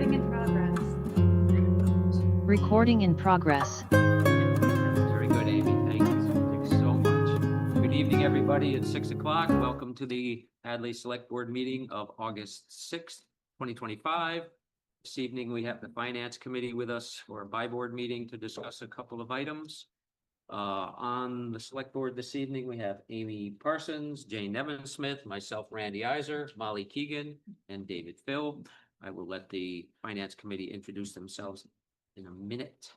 Recording in progress. Recording in progress. Very good, Amy. Thank you so much. Good evening, everybody. It's 6 o'clock. Welcome to the Hadley Select Board meeting of August 6th, 2025. This evening, we have the Finance Committee with us for a by-board meeting to discuss a couple of items. On the Select Board this evening, we have Amy Parsons, Jane Nevin-Smith, myself, Randy Iser, Molly Keegan, and David Phil. I will let the Finance Committee introduce themselves in a minute.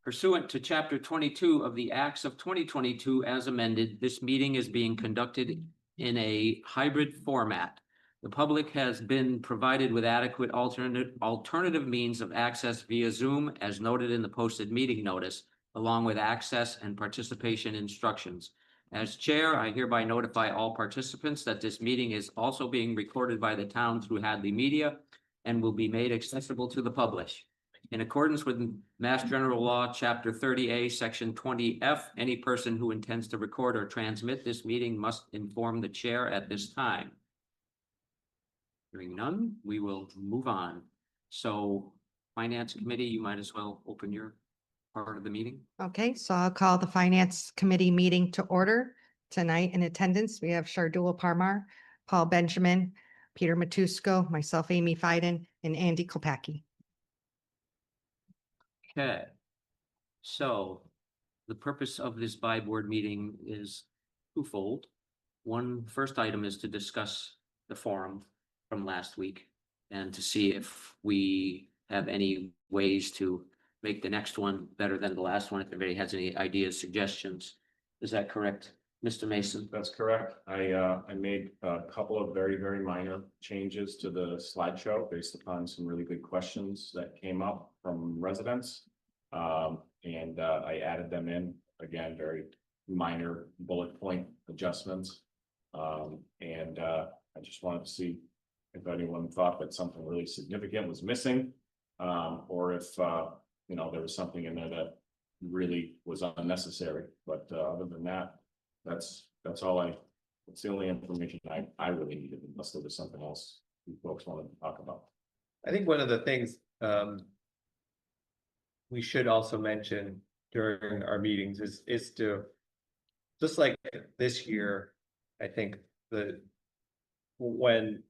Pursuant to Chapter 22 of the Acts of 2022 as amended, this meeting is being conducted in a hybrid format. The public has been provided with adequate alternative means of access via Zoom as noted in the posted meeting notice, along with access and participation instructions. As chair, I hereby notify all participants that this meeting is also being recorded by the town through Hadley Media and will be made accessible to the public. In accordance with Mass General Law, Chapter 30A, Section 20F, any person who intends to record or transmit this meeting must inform the chair at this time. Hearing none, we will move on. So, Finance Committee, you might as well open your part of the meeting. Okay, so I'll call the Finance Committee meeting to order. Tonight in attendance, we have Shardul Parmar, Paul Benjamin, Peter Matusko, myself, Amy Fiden, and Andy Kopacki. Okay. So, the purpose of this by-board meeting is twofold. First item is to discuss the forum from last week and to see if we have any ways to make the next one better than the last one, if anybody has any ideas, suggestions. Is that correct, Mr. Mason? That's correct. I made a couple of very, very minor changes to the slideshow based upon some really good questions that came up from residents. And I added them in, again, very minor bullet point adjustments. And I just wanted to see if anyone thought that something really significant was missing, or if there was something in there that really was unnecessary. But other than that, that's the only information I really needed, unless there was something else you folks wanted to talk about. I think one of the things we should also mention during our meetings is to, just like this year, I think when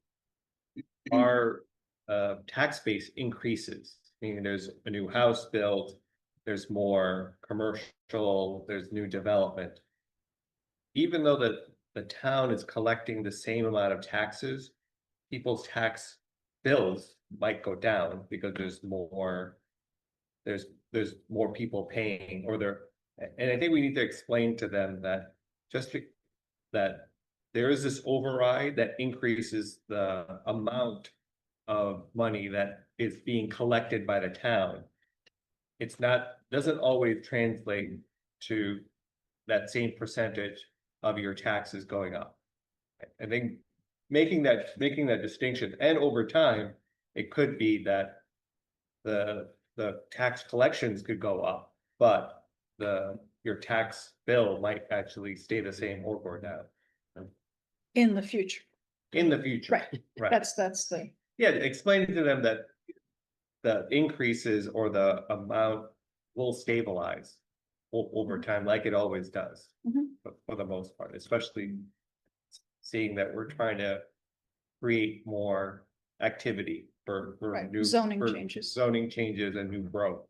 our tax base increases, meaning there's a new house built, there's more commercial, there's new development. Even though the town is collecting the same amount of taxes, people's tax bills might go down because there's more people paying, and I think we need to explain to them that that there is this override that increases the amount of money that is being collected by the town. Doesn't always translate to that same percentage of your taxes going up. I think making that distinction, and over time, it could be that the tax collections could go up, but your tax bill might actually stay the same or go down. In the future. In the future. Right. That's the. Yeah, explaining to them that the increases or the amount will stabilize over time, like it always does, for the most part, especially seeing that we're trying to create more activity for new zoning changes and new growth.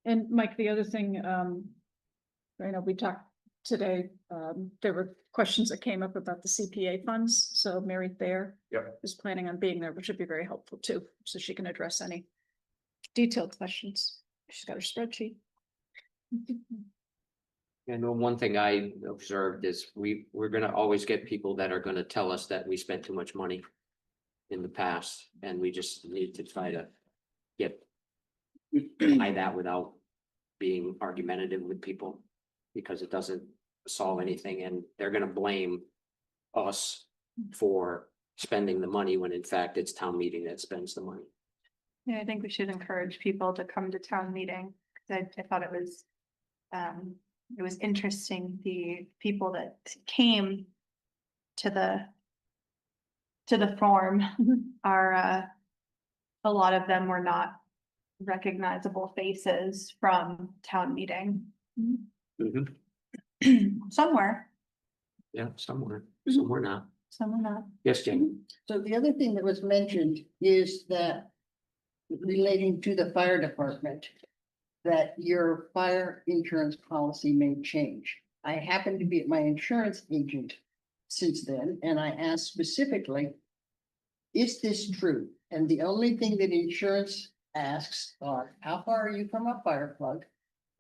And Mike, the other thing, we talked today, there were questions that came up about the CPA funds. So Mary Thayer is planning on being there, which would be very helpful too. So she can address any detailed questions. She's got her spreadsheet. And one thing I observed is we're going to always get people that are going to tell us that we spent too much money in the past, and we just need to try to get by that without being argumentative with people, because it doesn't solve anything, and they're going to blame us for spending the money when in fact it's town meeting that spends the money. Yeah, I think we should encourage people to come to town meeting, because I thought it was interesting, the people that came to to the form are, a lot of them were not recognizable faces from town meeting. Mhm. Somewhere, Yeah, somewhere, Mhm. somewhere not. some were not. Yes, Jane. So the other thing that was mentioned is that relating to the fire department, that your fire insurance policy may change. I happen to be at my insurance agent since then, and I asked specifically, is this true? And the only thing that insurance asks are, how far are you from a fire plug?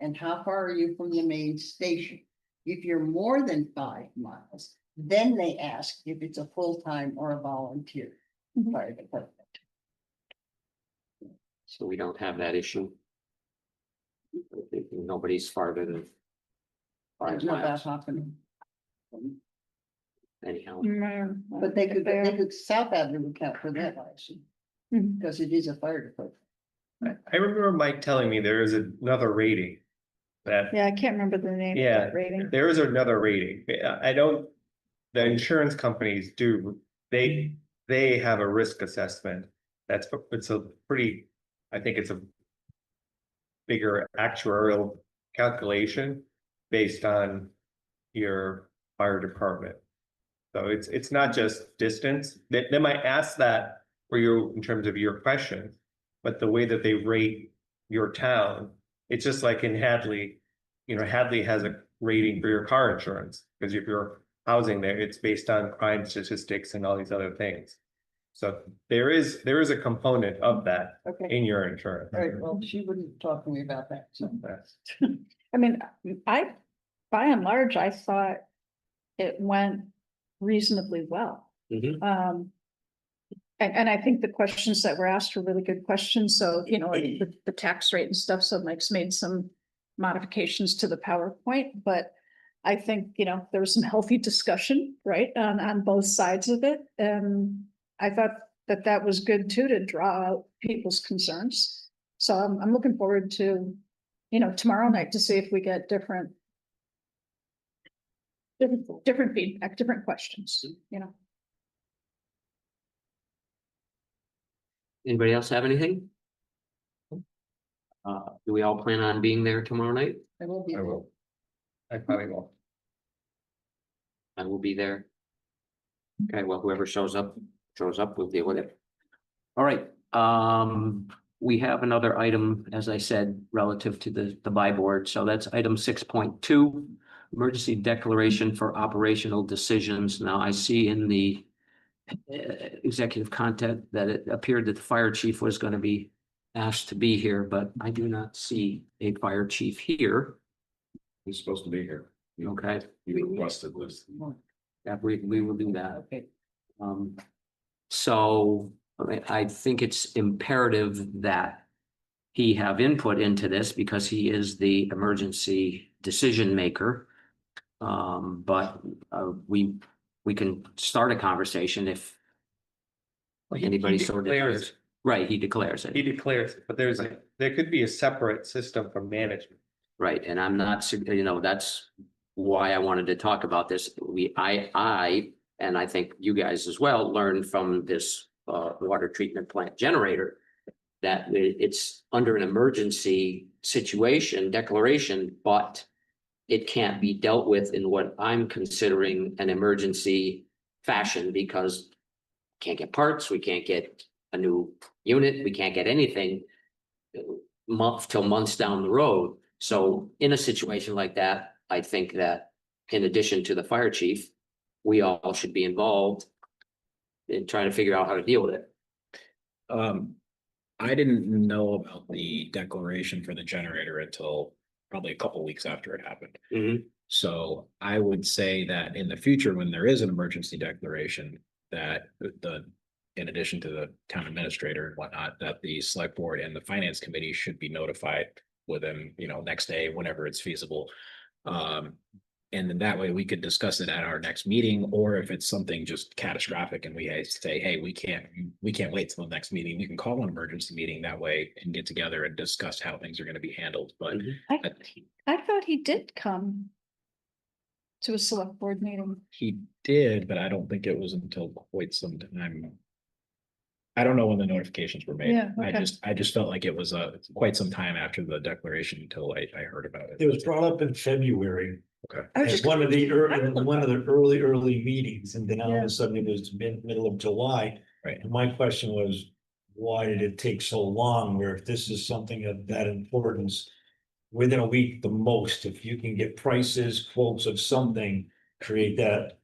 And how far are you from the main station? If you're more than 5 miles, then they ask if it's a full-time or a volunteer Mhm. fire department. So we don't have that issue. I think nobody's farther than I 5 know that miles happening. anyhow. But they could, South Avenue would count for that, I assume, Mhm. because it is a fire department. I remember Mike telling me there is another rating. That, Yeah, I can't remember the name of yeah, that rating. there is another rating. I don't, the insurance companies do, they have a risk assessment. It's a pretty, I think it's a bigger actuarial calculation based on your fire department. So it's not just distance. They might ask that for you in terms of your question, but the way that they rate your town, it's just like in Hadley. You know, Hadley has a rating for your car insurance, because if you're housing there, it's based on crime statistics and all these other things. So there is a component of that Okay, in your insurance. all right, well, she wouldn't talk to me about that, so. I mean, by and large, I thought it went reasonably well. Mhm. And I think the questions that were asked were really good questions. So, you know, like the tax rate and stuff, so Mike's made some modifications to the PowerPoint, but I think, you know, there was some healthy discussion, right, on both sides of it. And I thought that that was good too, to draw out people's concerns. So I'm looking forward to, you know, tomorrow night to see if we get different feedback, different questions, you know. Anybody else have anything? Do we all plan on being there tomorrow night? I will be I there. will. I probably will. I will be there. Okay, well, whoever shows up, we'll deal with it. All right, we have another item, as I said, relative to the buy board. So that's item 6.2, emergency declaration for operational decisions. Now, I see in the executive content that it appeared that the fire chief was going to be asked to be here, but I do not see a fire chief here. He's supposed to be here. Okay, He requested this. yeah, we will do that. Okay, So I think it's imperative that he have input into this because he is the emergency decision maker. But we can start a conversation if Well, he anybody so declares- declares. Right, he declares He it, declares, it, but there could be a separate system for management. right, and I'm not, you know, that's why I wanted to talk about this. I, and I think you guys as well, learned from this water treatment plant generator that it's under an emergency situation declaration, but it can't be dealt with in what I'm considering an emergency fashion because can't get parts, we can't get a new unit, we can't get anything months down the road. So in a situation like that, I think that in addition to the fire chief, we all should be involved in trying to figure out how to deal with it. I didn't know about the declaration for the generator until probably a couple weeks after it happened. Mhm. So I would say that in the future, when there is an emergency declaration, that in addition to the town administrator and whatnot, that the select board and the finance committee should be notified within, you know, next day, whenever it's feasible. And then that way we could discuss it at our next meeting, or if it's something just catastrophic and we say, hey, we can't wait till the next meeting, we can call an emergency meeting that way and get together and discuss how things are gonna be handled, but Mhm. I thought he did come. to a select board meeting. He did, but I don't think it was until quite some time. I don't know when the notifications were made. Yeah, okay. I just felt like it was quite some time after the declaration until I heard about it. It was brought up in February, I was at just one of the I don't know. one of the early meetings, and then all of a sudden it was middle of July. Right. And my question was, why did it take so long, where if this is something of that importance, within a week, the most, if you can get prices, quotes of something, create that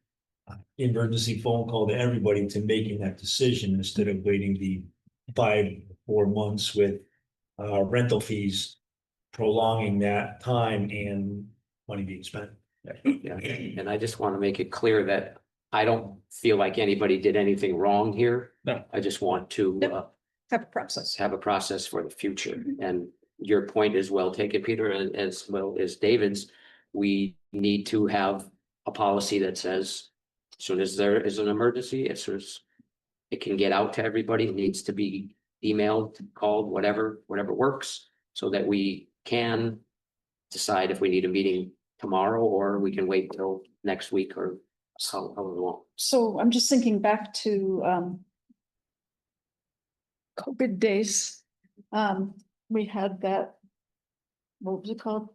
emergency phone call to everybody to making that decision instead of waiting the 5 or 4 months with rental fees, prolonging that time and money being spent. Yeah, and I just want to make it clear that I don't feel like anybody did anything wrong here. No. I just want to Yep. Have a process. have a process for the future. And your point is well taken, Peter, and as well as David's. We need to have a policy that says, as soon as there is an emergency, as soon as it can get out to everybody, it needs to be emailed, called, whatever works, so that we can decide if we need a meeting tomorrow, or we can wait till next week, or however long. So I'm just thinking back to COVID days. We had that, what was it called?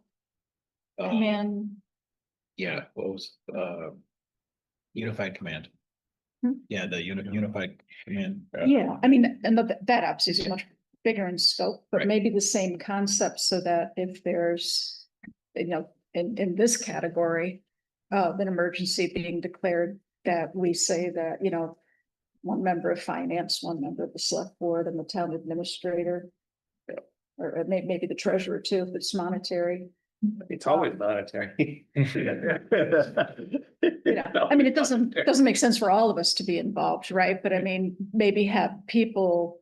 Command, Yeah, what was, unified command. Hmm? Yeah, the unified command. yeah, I mean, and that obviously is much bigger in scope, but Right. maybe the same concept, so that if there's, you know, in this category of an emergency being declared, that we say that, you know, one member of finance, one member of the select board, and the town administrator, or maybe the treasurer too, if it's monetary. It's always monetary. You know, I mean, it doesn't make sense for all of us to be involved, right? But I mean, maybe have people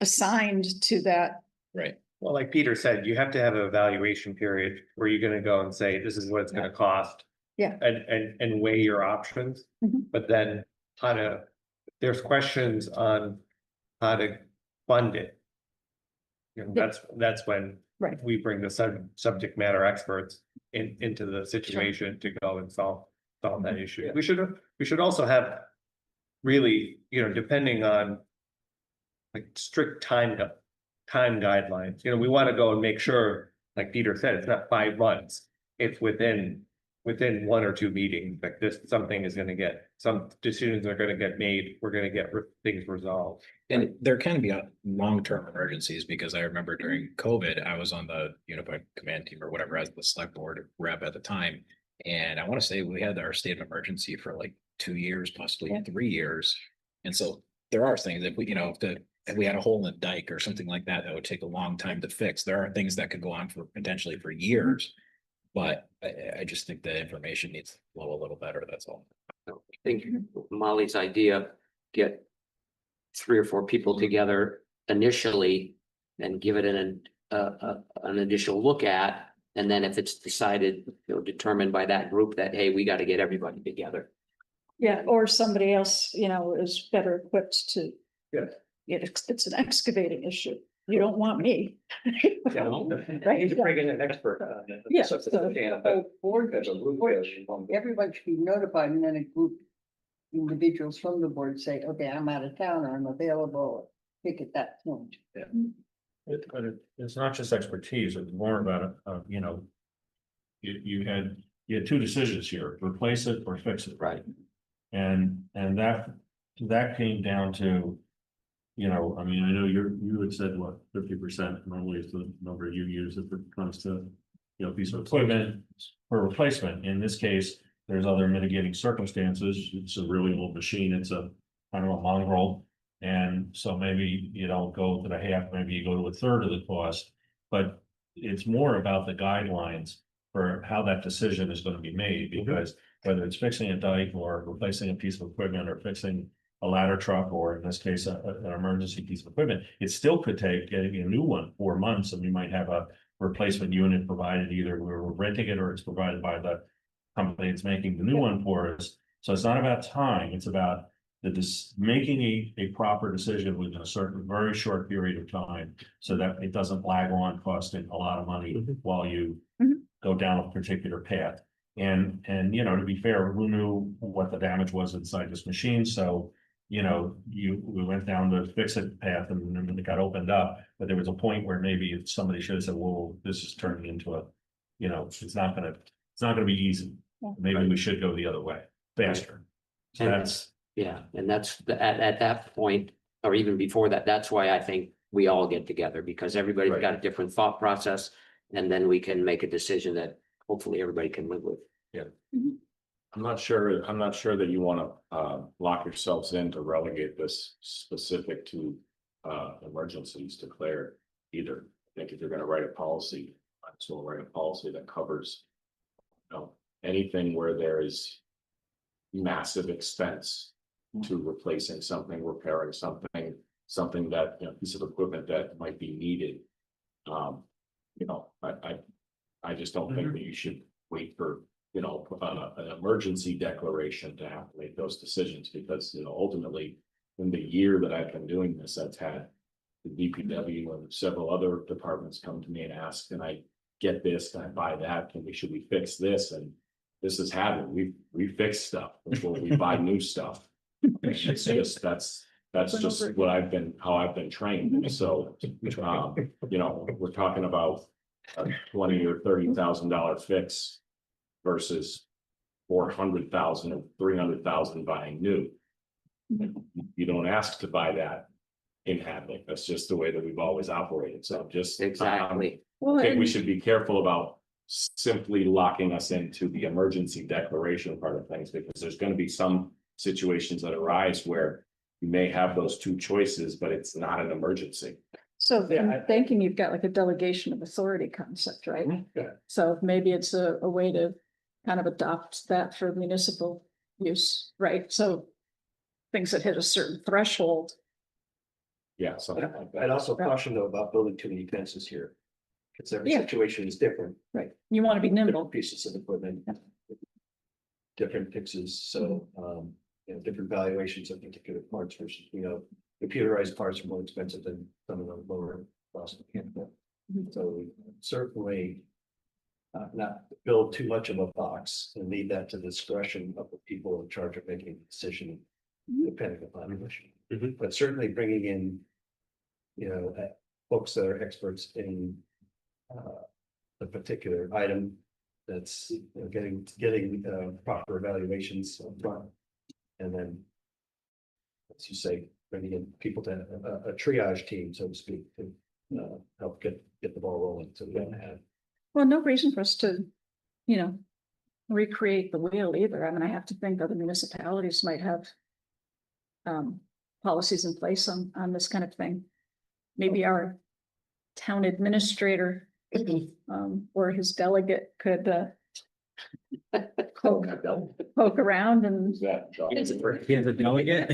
assigned to that. Right. Well, like Peter said, you have to have an evaluation period where you're gonna go and say, this is what it's gonna cost. Yeah. And weigh your options, Mhm. but then there's questions on how to fund it. You know, Yeah. that's when. Right. We bring the subject matter experts into the situation to go and solve that issue. We should also have. Really, you know, depending on. Like strict time guidelines, you know, we want to go and make sure, like Peter said, it's not 5 months. It's within 1 or 2 meetings, like something is gonna get, some decisions are gonna get made, we're gonna get things resolved. And there can be long-term emergencies, because I remember during COVID, I was on the unified command team or whatever as the select board rep at the time. And I want to say we had our state of emergency for like 2 years, possibly Yeah. 3 years. And so there are things that we, you know, if we had a hole in the dike or something like that, that would take a long time to fix. There are things that could go on for potentially for years. But I just think the information needs to flow a little better, that's all. I think Molly's idea, get 3 or 4 people together initially and give it an initial look at, and then if it's decided, you know, determined by that group that, hey, we got to get everybody together. Yeah, or somebody else, you know, is better equipped to. Yeah. It's an excavating issue. You don't want me. Right? Bring in an expert. Yeah, So the whole board, everyone should be notified, and then a group. Individuals from the board say, okay, I'm out of town, or I'm available, pick at that point. It's not just expertise, it's more about, you know. You had 2 decisions here, replace it or fix it. Right. And that came down to. You know, I mean, I know you had said what, 50% normally is the number you use if it comes to. You know, piece of equipment for replacement. In this case, there's other mitigating circumstances. It's a really old machine. It's a mongrel. And so maybe you don't go to the half, maybe you go to a third of the cost. But it's more about the guidelines for how that decision is going to be made, because whether it's fixing a dike or replacing a piece of equipment or fixing a ladder truck, or in this case, an emergency piece of equipment, it still could take getting a new one 4 months, and we might have a replacement unit provided, either we're renting it or it's provided by the company that's making the new one for us. So it's not about time, it's about making a proper decision within a certain very short period of time, so that it doesn't lag on costing a lot of money while you Mhm. go down a particular path. And, you know, to be fair, who knew what the damage was inside this machine? So, you know, we went down the fix it path and then it got opened up. But there was a point where maybe somebody should have said, well, this is turning into a, you know, it's not gonna be easy. Yeah. Maybe we should go the other way, faster. So And- that's, Yeah, and that's at that point, or even before that, that's why I think we all get together, because everybody's Right. got a different thought process. And then we can make a decision that hopefully everybody can live with. I'm not sure that you wanna lock yourselves in to relegate this specific to emergencies declared either. I think if you're gonna write a policy, so write a policy that covers, you know, anything where there is massive expense to replacing something, repairing something that, you know, piece of equipment that might be needed. You know, I just don't think that you should wait for, you know, an emergency declaration to have to make those decisions, because, you know, ultimately, in the year that I've been doing this, I've had the DPW and several other departments come to me and ask, can I get this, can I buy that, should we fix this? And this has happened, we fix stuff before we buy new stuff. It's just, that's just how I've been trained, so, you know, we're talking about a $20,000 or $30,000 fix versus 400,000 or 300,000 buying new. You don't ask to buy that in Hadley, that's just the way that we've always operated, so just. Exactly. Well, I think we and- should be careful about simply locking us into the emergency declaration part of things, because there's gonna be some situations that arise where you may have those two choices, but it's not an emergency. So Yeah, in I- banking, you've got like a delegation of authority concept, right? Yeah. So maybe it's a way to kind of adopt that for municipal use, right? So things that hit a certain threshold. Yeah, something like that. I'd also caution though about building too many fences here. Because every Yeah. situation is different, Right, you want to be nimble. different pieces of equipment. Yeah. Different fixes, so, you know, different valuations of particular parts versus, you know, computerized parts are more expensive than some of the lower cost mechanical. Mhm. So we certainly. Not build too much of a box and leave that to the discretion of the people in charge of making a decision. Mhm. Depending upon the issue, but certainly bringing in. You know, folks that are experts in. The particular item that's, you know, getting proper evaluations up front. And then. As you say, bringing in people to a triage team, so to speak, to help get the ball rolling, so we don't have. Well, no reason for us to, you know, recreate the wheel either. I mean, I have to think other municipalities might have policies in place on this kind of thing. Maybe our town administrator or his delegate could poke around and Here's a delegate.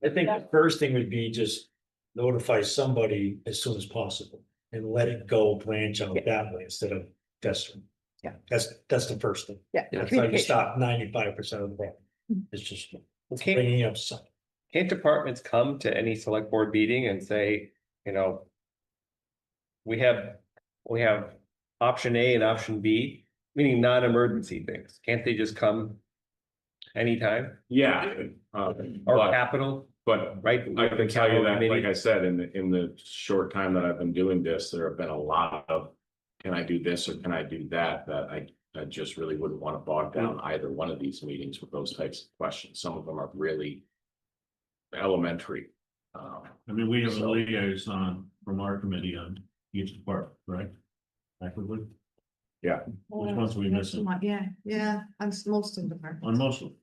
I think the first thing would be just notify somebody as soon as possible and let it go branch out that way instead of festering. Yeah. That's the first thing. yeah. That's how you communication. stop 95% of the problem. Mhm. It's just Can't, bringing up something. can't departments come to any select board meeting and say, you know. We have option A and option B, meaning non-emergency things. Can't they just come? Anytime Yeah. or But, capital, but right? I can tell you that, like Committee. I said, in the short time that I've been doing this, there have been a lot of. Can I do this or can I do that? That I just really wouldn't want to bog down either one of these meetings with those types of questions. Some of them are really. Elementary. I mean, we have a So- liaison from our committee on each department, right? Actively, which ones we missing? Yeah, on most of the On departments. most of them.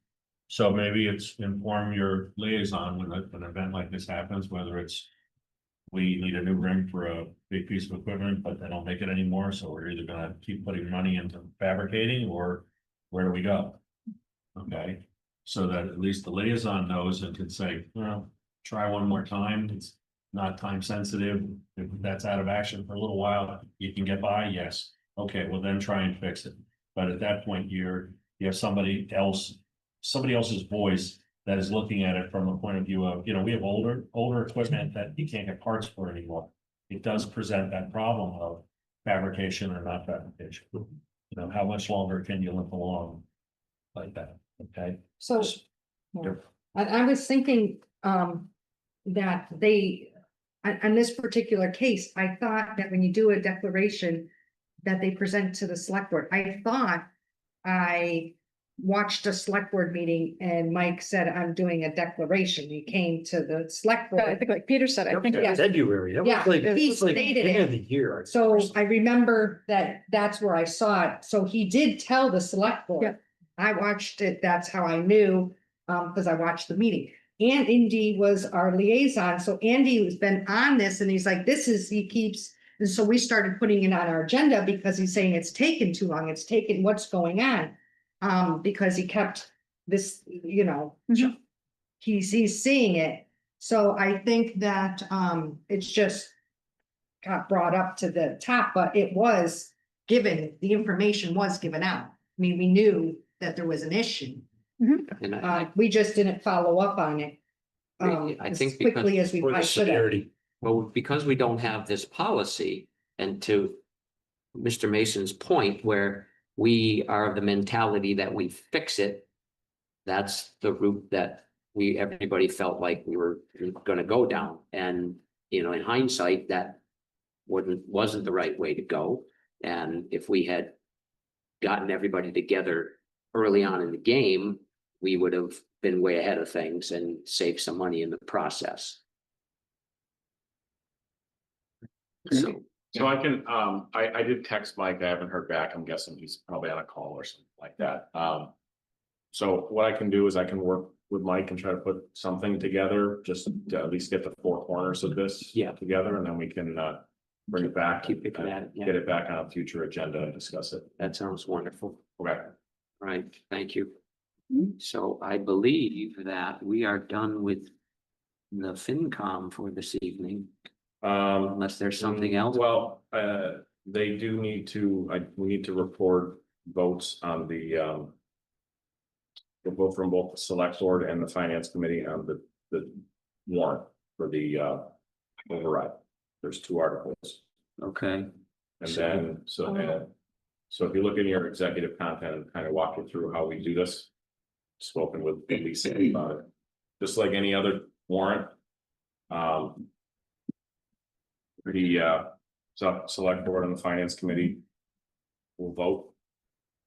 So maybe it's inform your liaison when an event like this happens, whether it's. We need a new ring for a big piece of equipment, but they don't make it anymore, so we're either gonna keep putting money into fabricating or where do we go? Okay, so that at least the liaison knows and can say, well, try one more time, it's not time sensitive. If that's out of action for a little while, you can get by, yes, okay, well then try and fix it. But at that point, you have somebody else's voice that is looking at it from a point of view of, you know, we have older equipment that you can't get parts for anymore. It does present that problem of fabrication or not fabrication. You know, how much longer can you limp along like that, okay? So, yeah. I was thinking, that they, on this particular case, I thought that when you do a declaration that they present to the select board, I thought I watched a select board meeting and Mike said, I'm doing a declaration. He came to the select I board. think like Peter said, I think. it was- February, that Yeah, was like, it he was like stated beginning it. of the year. So I remember that that's where I saw it. So he did tell the select Yeah. board. I watched it. That's how I knew, because I watched the meeting. And Andy was our liaison. So Andy has been on this and he's like, he keeps, and so we started putting it on our agenda because he's saying it's taken too long. It's taken, what's going on? Because he kept this, Mhm. he's seeing it. So I think that, it's just got brought up to the top, but it was given, the information was given out. I mean, we knew that there was an issue. And We just didn't follow up on it. I As think quickly as we For the probably should have. severity. well, because we don't have this policy, and to Mr. Mason's point, where we are of the mentality that we fix it, that's the route that everybody felt like we were gonna go down. And, in hindsight, that wasn't the right way to go. And if we had gotten everybody together early on in the game, we would have been way ahead of things and saved some money in the process. So, So I can, I did text Mike, I haven't heard back, I'm guessing he's probably on a call or something like that. So what I can do is I can work with Mike and try to put something together, just to at least get the four corners of this. Yeah. Together, and then we can, bring it back. Keep picking at it, yeah. Get it back on a future agenda and discuss it. that sounds wonderful. Okay. Right, thank you. So I believe that we are done with the FinCom for this evening, unless there's something else. Well, they do need to, we need to record votes on the vote from both the select board and the finance committee on the warrant for the override. There's 2 articles. Okay, And then, so if you look in your executive content and kind of walk you through how we do this. Spoken with Lisa about it, just like any other warrant. The select board and the finance committee. Will vote.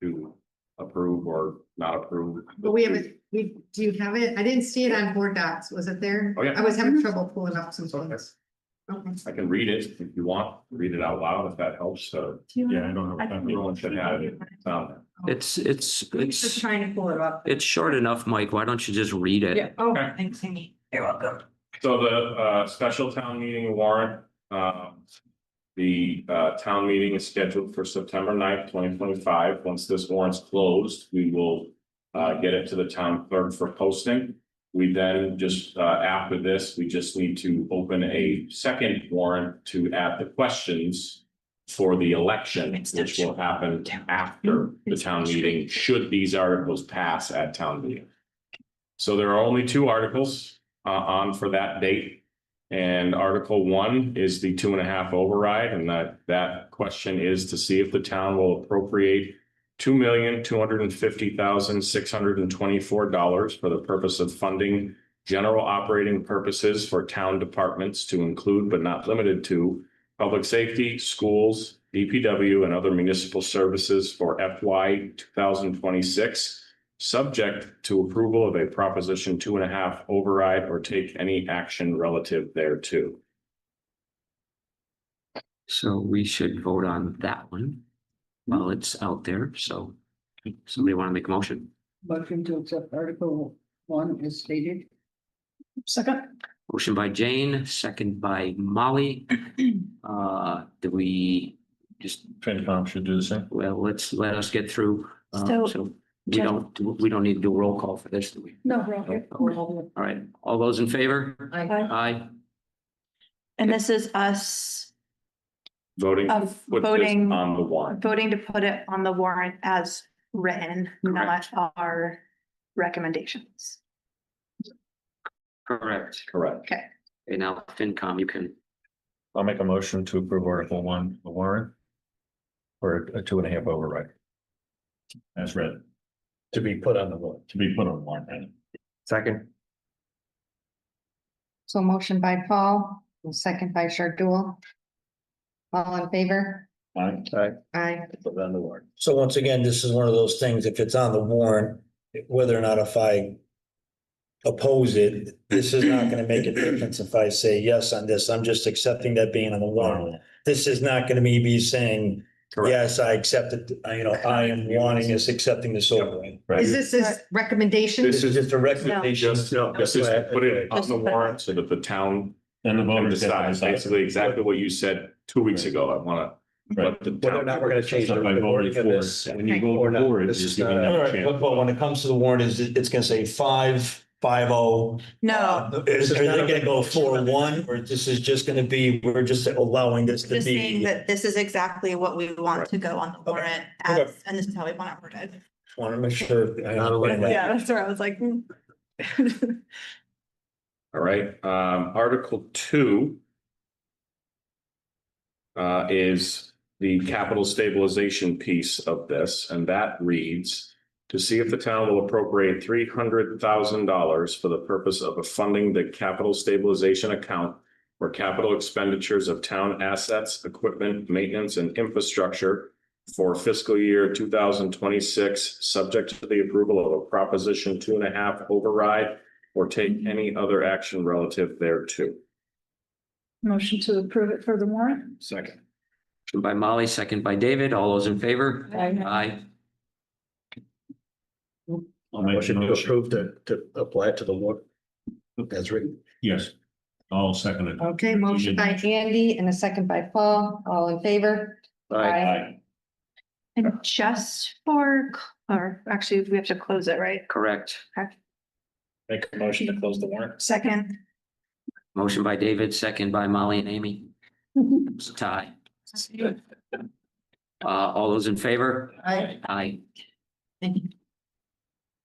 To approve or not approve. But do you have it? I didn't see it on board docs. Was it there? Oh, yeah. I was having trouble pulling up some Okay. things. Okay. I can read it if you want, read it out loud if that helps, so Yeah, I don't have. everyone should have it. it's Just trying to pull it up. it's short enough, Mike. Why don't you just read it? Yeah. Oh, Okay. thanks, Amy. You're welcome. So the special town meeting warrant, the town meeting is scheduled for September 9th, 2025. Once this warrant's closed, we will get it to the town clerk for posting. We then just after this, we just need to open a second warrant to add the questions for the election, which will happen after the town meeting, should these articles pass at town meeting. So there are only 2 articles on for that date. And Article 1 is the 2.5 override, and that question is to see if the town will appropriate $2,250,624 for the purpose of funding general operating purposes for town departments to include but not limited to public safety, schools, DPW, and other municipal services for FY 2026. Subject to approval of a Proposition 2.5 override or take any action relative thereto. So we should vote on that one while it's out there. So somebody want to make a motion? Motion to accept Article 1 is stated. Second, Motion by Jane, second by Molly. Do we just, FinCom should do the same. well, let us get through. So, We don't need to do a roll call for this, do we? no, we're okay. All right, all those in favor? Aye. And this is us Voting. of put this voting, On the warrant. voting to put it on the warrant as written, not our recommendations. Correct. Correct. Okay. Okay, now FinCom, you can, I'll make a motion to approve Article 1, the warrant. For a 2.5 override. as read, To be put on the vote. to be put on warrant. Item. Second. So motion by Paul, and second by Shardul. All in favor? Aye. Aye. Put it on the warrant. So once again, this is one of those things, if it's on the warrant, whether or not if I oppose it, this is not gonna make a difference if I say yes on this. I'm just accepting that being on the warrant. This is not gonna be saying, yes, I accept it, I am wanting this, accepting this over. Right. Is this his recommendation? This is just a recommendation. Just, just put it on the warrant so that the town And the can voters get to decide, decide. basically exactly what you said 2 weeks ago. I wanna. let the Whether or town- not we're gonna change So the if I wording voted of for this. it, when you Or go not. forward, This you're is giving not- them All a right, chance. but when it comes to the warrant, it's gonna say 5-5-0. No, Is, are they gonna go 4-1, or this is just gonna be, we're just allowing this to just saying be? that this is exactly what we want to go on the warrant Okay. as, and this is how we want it worded. Want to make sure. Yeah, that's where I was like. hmm. All right, Article 2. Is the capital stabilization piece of this, and that reads. To see if the town will appropriate $300,000 for the purpose of funding the capital stabilization account. For capital expenditures of town assets, equipment, maintenance and infrastructure. For fiscal year 2026, subject to the approval of a Proposition 2.5 override. Or take any other action relative thereto. Motion to approve it for the warrant? Second. Motion by Molly, second by David. All those in favor? Aye. Aye. I'll make a Motion to motion. approve to apply it to the warrant. As written. Yes. I'll second it. Okay, motion by Andy and a second by Paul. All in favor? Aye. And just for, or actually, we have to close it, right? Correct. Make a motion to close the warrant. Second. Motion by David, second by Molly and Amy. It's a tie. All those in favor? Aye. Aye.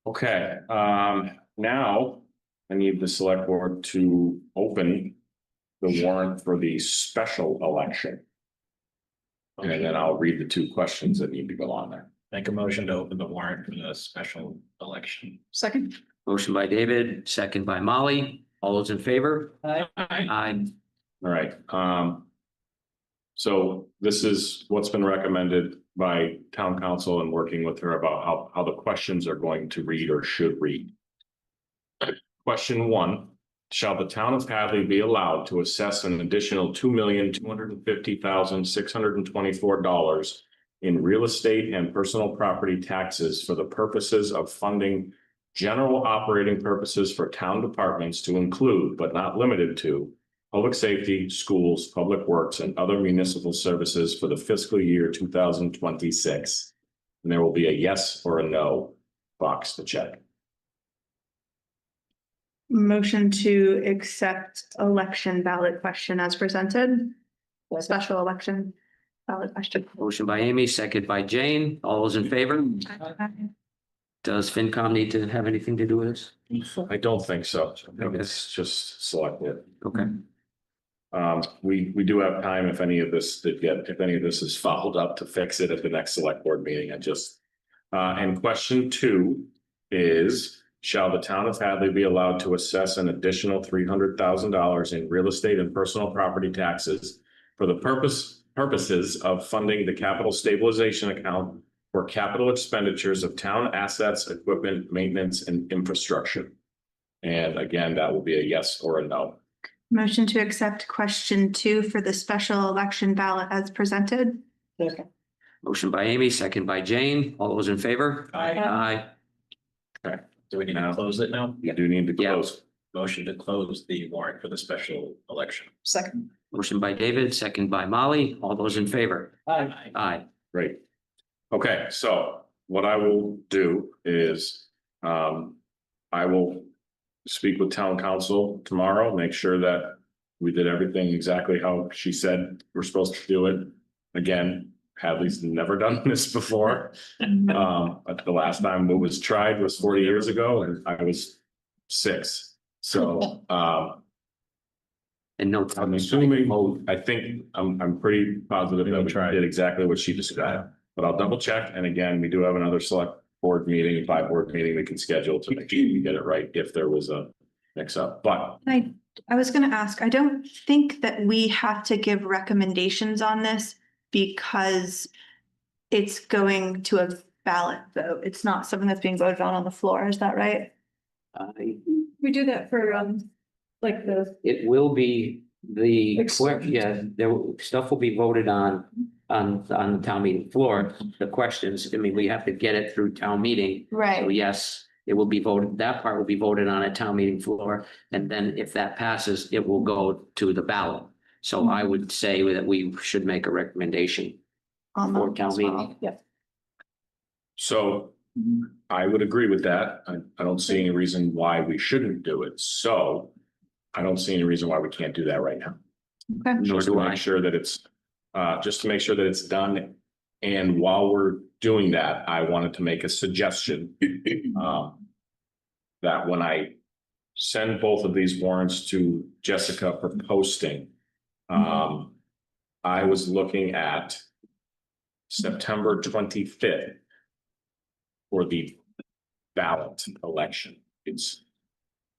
Okay, now I need the select board to open the warrant for the special election. And then I'll read the 2 questions that need to go on there. Make a motion to open the warrant for the special election. Second? Motion by David, second by Molly. All those in favor? Aye. Aye. All right, so this is what's been recommended by town council and working with her about how the questions are going to read or should read. Question 1, shall the town of Hadley be allowed to assess an additional $2,250,624 in real estate and personal property taxes for the purposes of funding general operating purposes for town departments to include, but not limited to, public safety, schools, public works, and other municipal services for the fiscal year 2026? And there will be a yes or a no box to check. Motion to accept election ballot question as presented. Special election ballot question. Motion by Amy, second by Jane. All those in favor? Does FinCom need to have anything to do with this? I don't think so. I think it's just selected. Okay. We do have time if any of this is followed up to fix it at the next select board meeting. And question 2 is, shall the town of Hadley be allowed to assess an additional $300,000 in real estate and personal property taxes for the purposes of funding the capital stabilization account for capital expenditures of town assets, equipment, maintenance, and infrastructure? And again, that will be a yes or a no. Motion to accept question 2 for the special election ballot as presented. Second. Motion by Amy, second by Jane. All those in favor? Aye. Do we need to close it now? You do need to Yeah. close. Motion to close the warrant for the special election. Second? Motion by David, second by Molly. All those in favor? Aye. Aye. Great. Okay, so what I will do is, I will speak with town council tomorrow, make sure that we did everything exactly how she said we're supposed to do it. Again, Hadley's never done this before. But the last time it was tried was 40 years ago and I was 6. So, And no. I'm assuming, I think, I'm pretty positive that we did exactly what she described. But I'll double check. And again, we do have another select board meeting, 5 board meeting we can schedule to make sure we get it right if there was a mix up, but I was gonna ask, I don't think that we have to give recommendations on this because it's going to a ballot vote. It's not something that's being voted on the floor. Is that right? We do that for, like the, It will be the, Excellent. yeah, stuff will be voted on the town meeting floor. The questions, I mean, we have to get it through town meeting. So Right. yes, it will be voted, that part will be voted on at town meeting floor. And then if that passes, it will go to the ballot. So I would say that we should make a recommendation On for that town as well. meeting. yeah. so I would agree with that. I don't see any reason why we shouldn't do it. So I don't see any reason why we can't do that right now. Okay. Nor Just to do I. make sure that it's, just to make sure that it's done. And while we're doing that, I wanted to make a suggestion. That when I send both of these warrants to Jessica for posting. I was looking at September 25th. For the ballot election. It's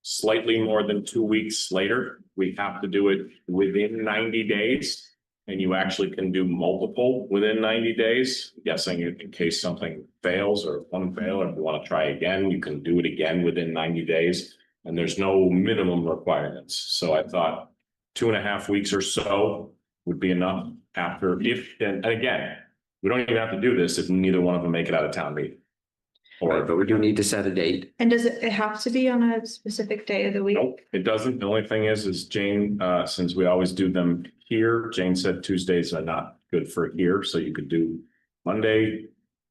slightly more than 2 weeks later. We have to do it within 90 days. And you actually can do multiple within 90 days, guessing in case something fails or one fail, or if you want to try again, you can do it again within 90 days. And there's no minimum requirements. So I thought 2.5 weeks or so would be enough after and again, we don't even have to do this if neither one of them make it out of town meeting. Right, but we do need to set a date. And does it have to be on a specific day of the week? Nope, it doesn't. The only thing is Jane, since we always do them here, Jane said Tuesdays are not good for here, so you could do Monday,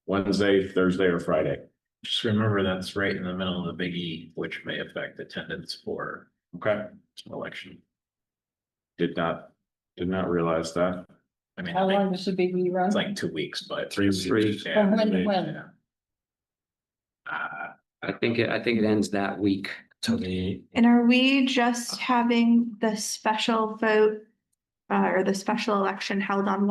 Wednesday, Thursday, or Friday. Just remember that's right in the middle of the Big E, which may affect attendance for Okay, election. did not realize that. I mean, How long does the big E run? it's like 2 weeks, but. 3 weeks. Yeah. When? I think it ends that week. So the, And are we just having the special vote or the special election held on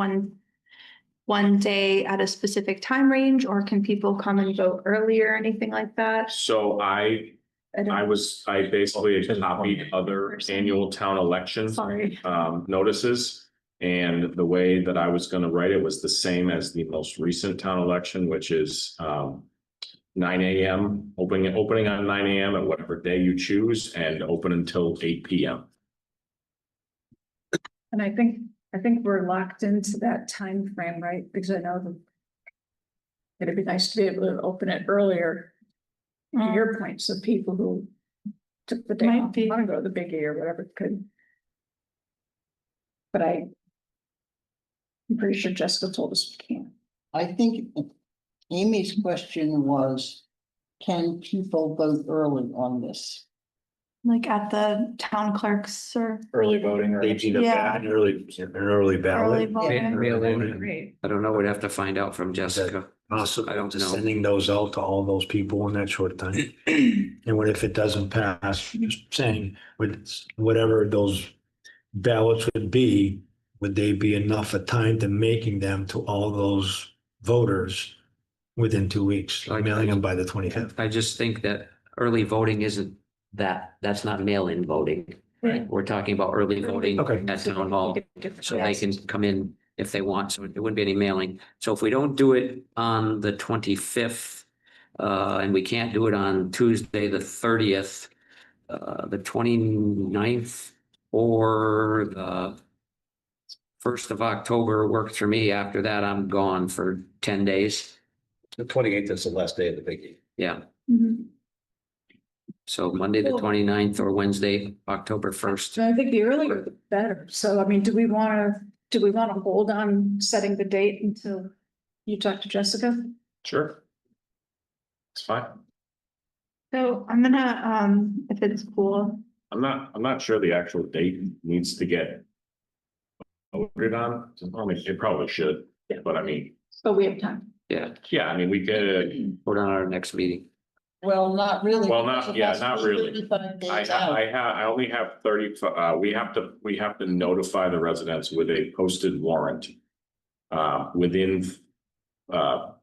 one day at a specific time range, or can people come and vote earlier or anything like that? So I basically copied other annual town elections. Sorry. Notices. And the way that I was gonna write it was the same as the most recent town election, which is 9 AM, opening on 9 AM at whatever day you choose and open until 8 PM. And I think we're locked into that time frame, right? Because I know that it'd be nice to be able to open it earlier. To your point, so people who took the day Might off, be. want to go to the Big E or whatever could. But I'm pretty sure Jessica told us we can't. I think Amy's question was, can people vote early on this? Like at the town clerks or Early voting or. They need a Yeah. an early early ballot. voting? Great. I don't know, we'd have to find out from Jessica. Possible, I don't to know. sending those out to all those people in that short time. And what if it doesn't pass, just saying, with whatever those ballots would be, would they be enough of time to making them to all those voters within 2 weeks, mailing them by the 25th? I just think that early voting isn't that's not mail-in voting. Right. We're talking about early voting Okay. at town hall, so they can come in if they want, so there wouldn't be any mailing. So if we don't do it on the 25th, and we can't do it on Tuesday, the 30th, the 29th, or the 1st of October works for me. After that, I'm gone for 10 days. The 28th is the last day of the biggie. Yeah, Mhm. so Monday, the Cool. 29th, or Wednesday, October 1st. So I think the earlier the better. So I mean, do we want to hold on setting the date until you talk to Jessica? Sure. It's fine. So I'm gonna, if it's cool, I'm not sure the actual date needs to get voted on. It probably should, but I mean, But we have time. Yeah, yeah, I mean, we could, put on our next meeting. Well, not really. Well, not- because it yeah, has to not be really. 35 days out. I only have 30, we have to notify the residents with a posted warrant. Within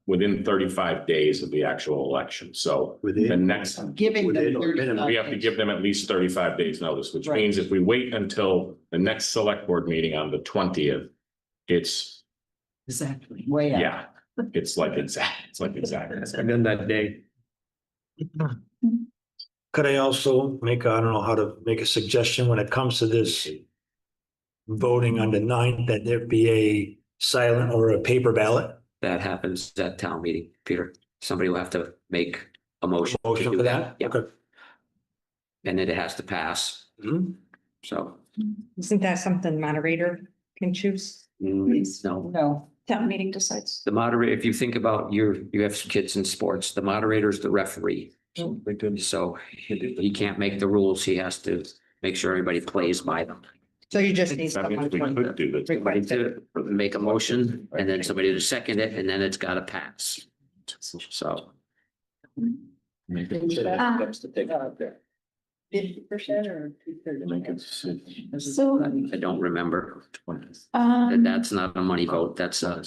within 35 days of the actual election. So the next, Giving them Within- 35 we have to days. give them at least 35 days notice, which Right. means if we wait until the next select board meeting on the 20th, it's, Exactly. Way out. yeah, it's like exactly. And then that day, Could I also make, I don't know how to make a suggestion when it comes to this voting on the 9th, that there be a silent or a paper ballot? That happens at town meeting, Peter. Somebody will have to make a motion to Motion do for that. that? Yeah, Okay. and then it has to pass. So, Isn't that something moderator can choose? no. No, Town meeting decides. The moderator, if you think about you have kids in sports, the moderator is the referee. So he can't make the rules. He has to make sure everybody plays by them. So you just need That means someone we could do this. Somebody to make a motion and then somebody to second it and then it's gotta pass. So, 50% or 2/3? So, I don't remember. um, That's not a money vote. That's a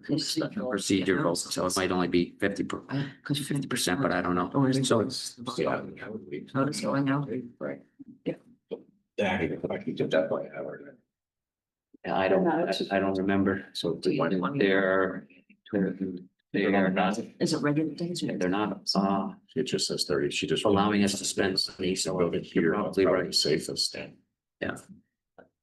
procedure vote. So it might only be 50%, but I don't know. So it's, Yeah. Notice going out. Right. I don't remember. So they're not, Is it regular days? they're not, It just says 30, she just. allowing us to spend money. So Go to here, you're that's probably probably right. the safest thing. Yeah.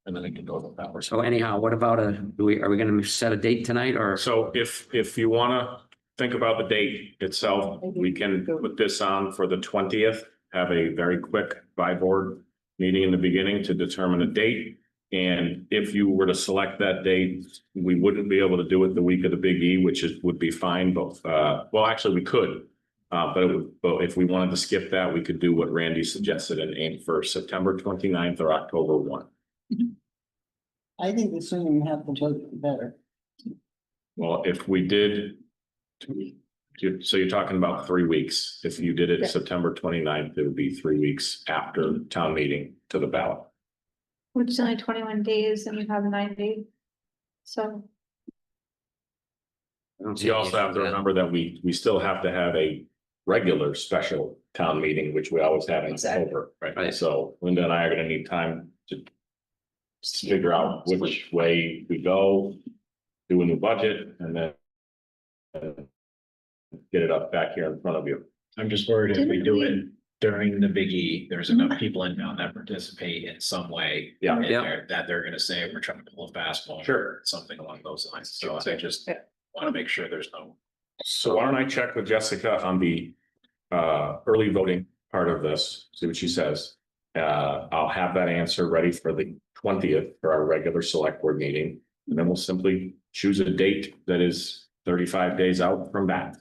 And then they can go to the power. So anyhow, what about are we gonna set a date tonight or? So if you wanna think about the date itself, we can put this on for the 20th. Have a very quick by-board meeting in the beginning to determine a date. And if you were to select that date, we wouldn't be able to do it the week of the Big E, would be fine, but well, actually, we could. But if we wanted to skip that, we could do what Randy suggested and aim for September 29th or October 1. I think the sooner you have the vote, the better. Well, if we did. So you're talking about 3 weeks. If you did Yeah. it September 29th, it would be 3 weeks after town meeting to the ballot. which is only 21 days and you have 90. So, You also have to remember that we still have to have a regular special town meeting, which we always have in October, right? Right. So Linda and I are gonna need time to figure out which way we go, do a new budget, and then get it up back here in front of you. I'm just worried if we Didn't do we- it during the Big E, there's enough people in town that participate in some way. Yeah. in Yeah. there That they're gonna say, we're trying to pull a fast one. Sure. Or something along those lines. So I just wanna make sure there's no. So why don't I check with Jessica on the early voting part of this, see what she says. I'll have that answer ready for the 20th for our regular select board meeting. And then we'll simply choose a date that is 35 days out from that.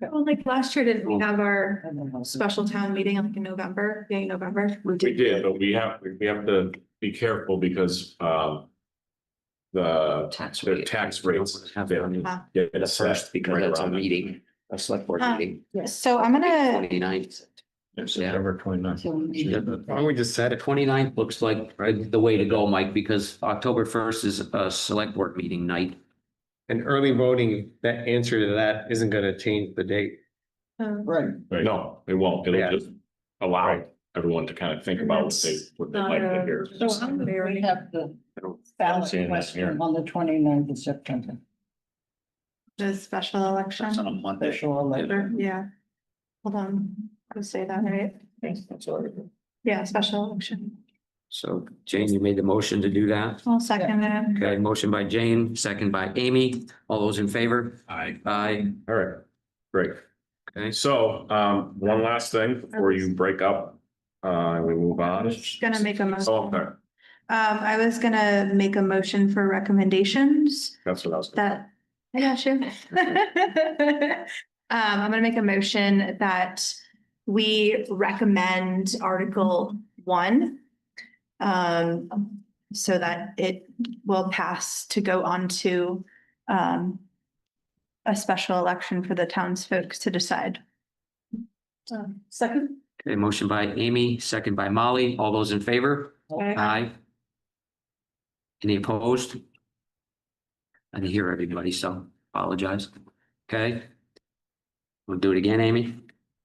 well, like last year, didn't we have our special town meeting like in November, beginning of November? We did, but we have to be careful because the tax rates have been. The first, because that's a meeting, a select board meeting. So I'm gonna, 29th. September 29th. why don't we just set it? 29th looks like the way to go, Mike, because October 1st is a select board meeting night. And early voting, that answer to that isn't gonna change the date. Right. No, it won't. Yeah. It'll just allow everyone to kind of think about what they'd like to hear. So we have the I don't ballot see anything here. question on the 29th of September. the special election. Monday. Special election. Yeah. Hold on, I'll say that right. That's all right. Yeah, special election. So Jane, you made the motion to do that. I'll second it. Okay, motion by Jane, second by Amy. All those in favor? I, Aye. All right, great. Okay. So, one last thing before you break up, and we move on. Gonna make a motion. Oh, okay, I was gonna make a motion for recommendations that's what I was. that, I got you. I'm gonna make a motion that we recommend Article 1. So that it will pass to go on to, a special election for the townsfolk to decide. Second, Okay, motion by Amy, second by Molly. All those in favor? Aye. Any opposed? I didn't hear everybody, so, Apologize. Okay. We'll do it again, Amy.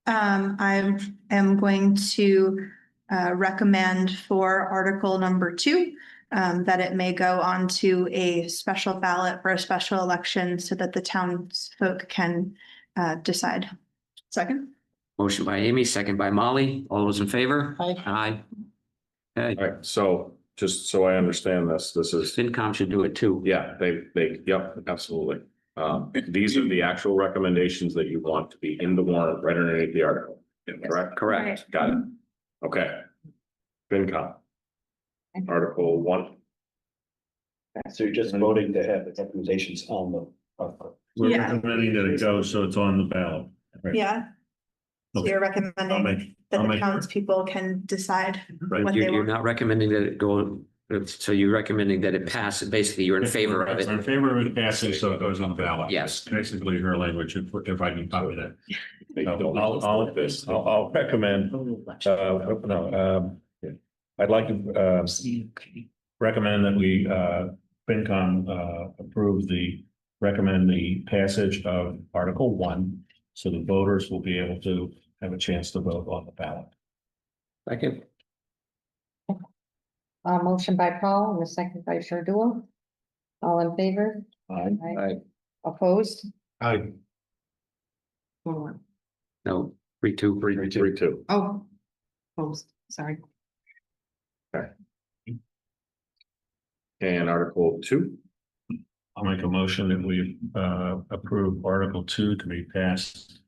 I am going to recommend for article number 2, that it may go on to a special ballot for a special election so that the townsfolk can decide. Second? Motion by Amy, second by Molly. All those in favor? Aye. Aye. Okay, All right, so just so I understand this is, FinCom should do it too. yeah, yep, absolutely. These are the actual recommendations that you want to be in the warrant right underneath the article, correct? Correct. Got it. Okay. FinCom. Article 1. So you're just voting to have the recommendations on the. We're Yeah. recommending that it goes, so it's on the ballot. Right. Yeah. So Okay. you're I'll recommending make, that I'll the make- townspeople can decide right. what they You're want. not recommending that it go, so you're recommending that it pass, basically you're in favor of I'm in it. favor of it passing, so it goes on the ballot. Yes. Basically her language, if I can copy that. They No, don't I'll this. I'll recommend, I'd like to, recommend that we, FinCom, recommend the passage of Article 1. So the voters will be able to have a chance to vote on the ballot. Second. Motion by Paul and a second by Shardul. All in favor? Aye. Opposed? Aye. No, 3-2. 3-2. Oh, opposed, sorry. And Article 2. I'll make a motion that we approve Article 2 to be passed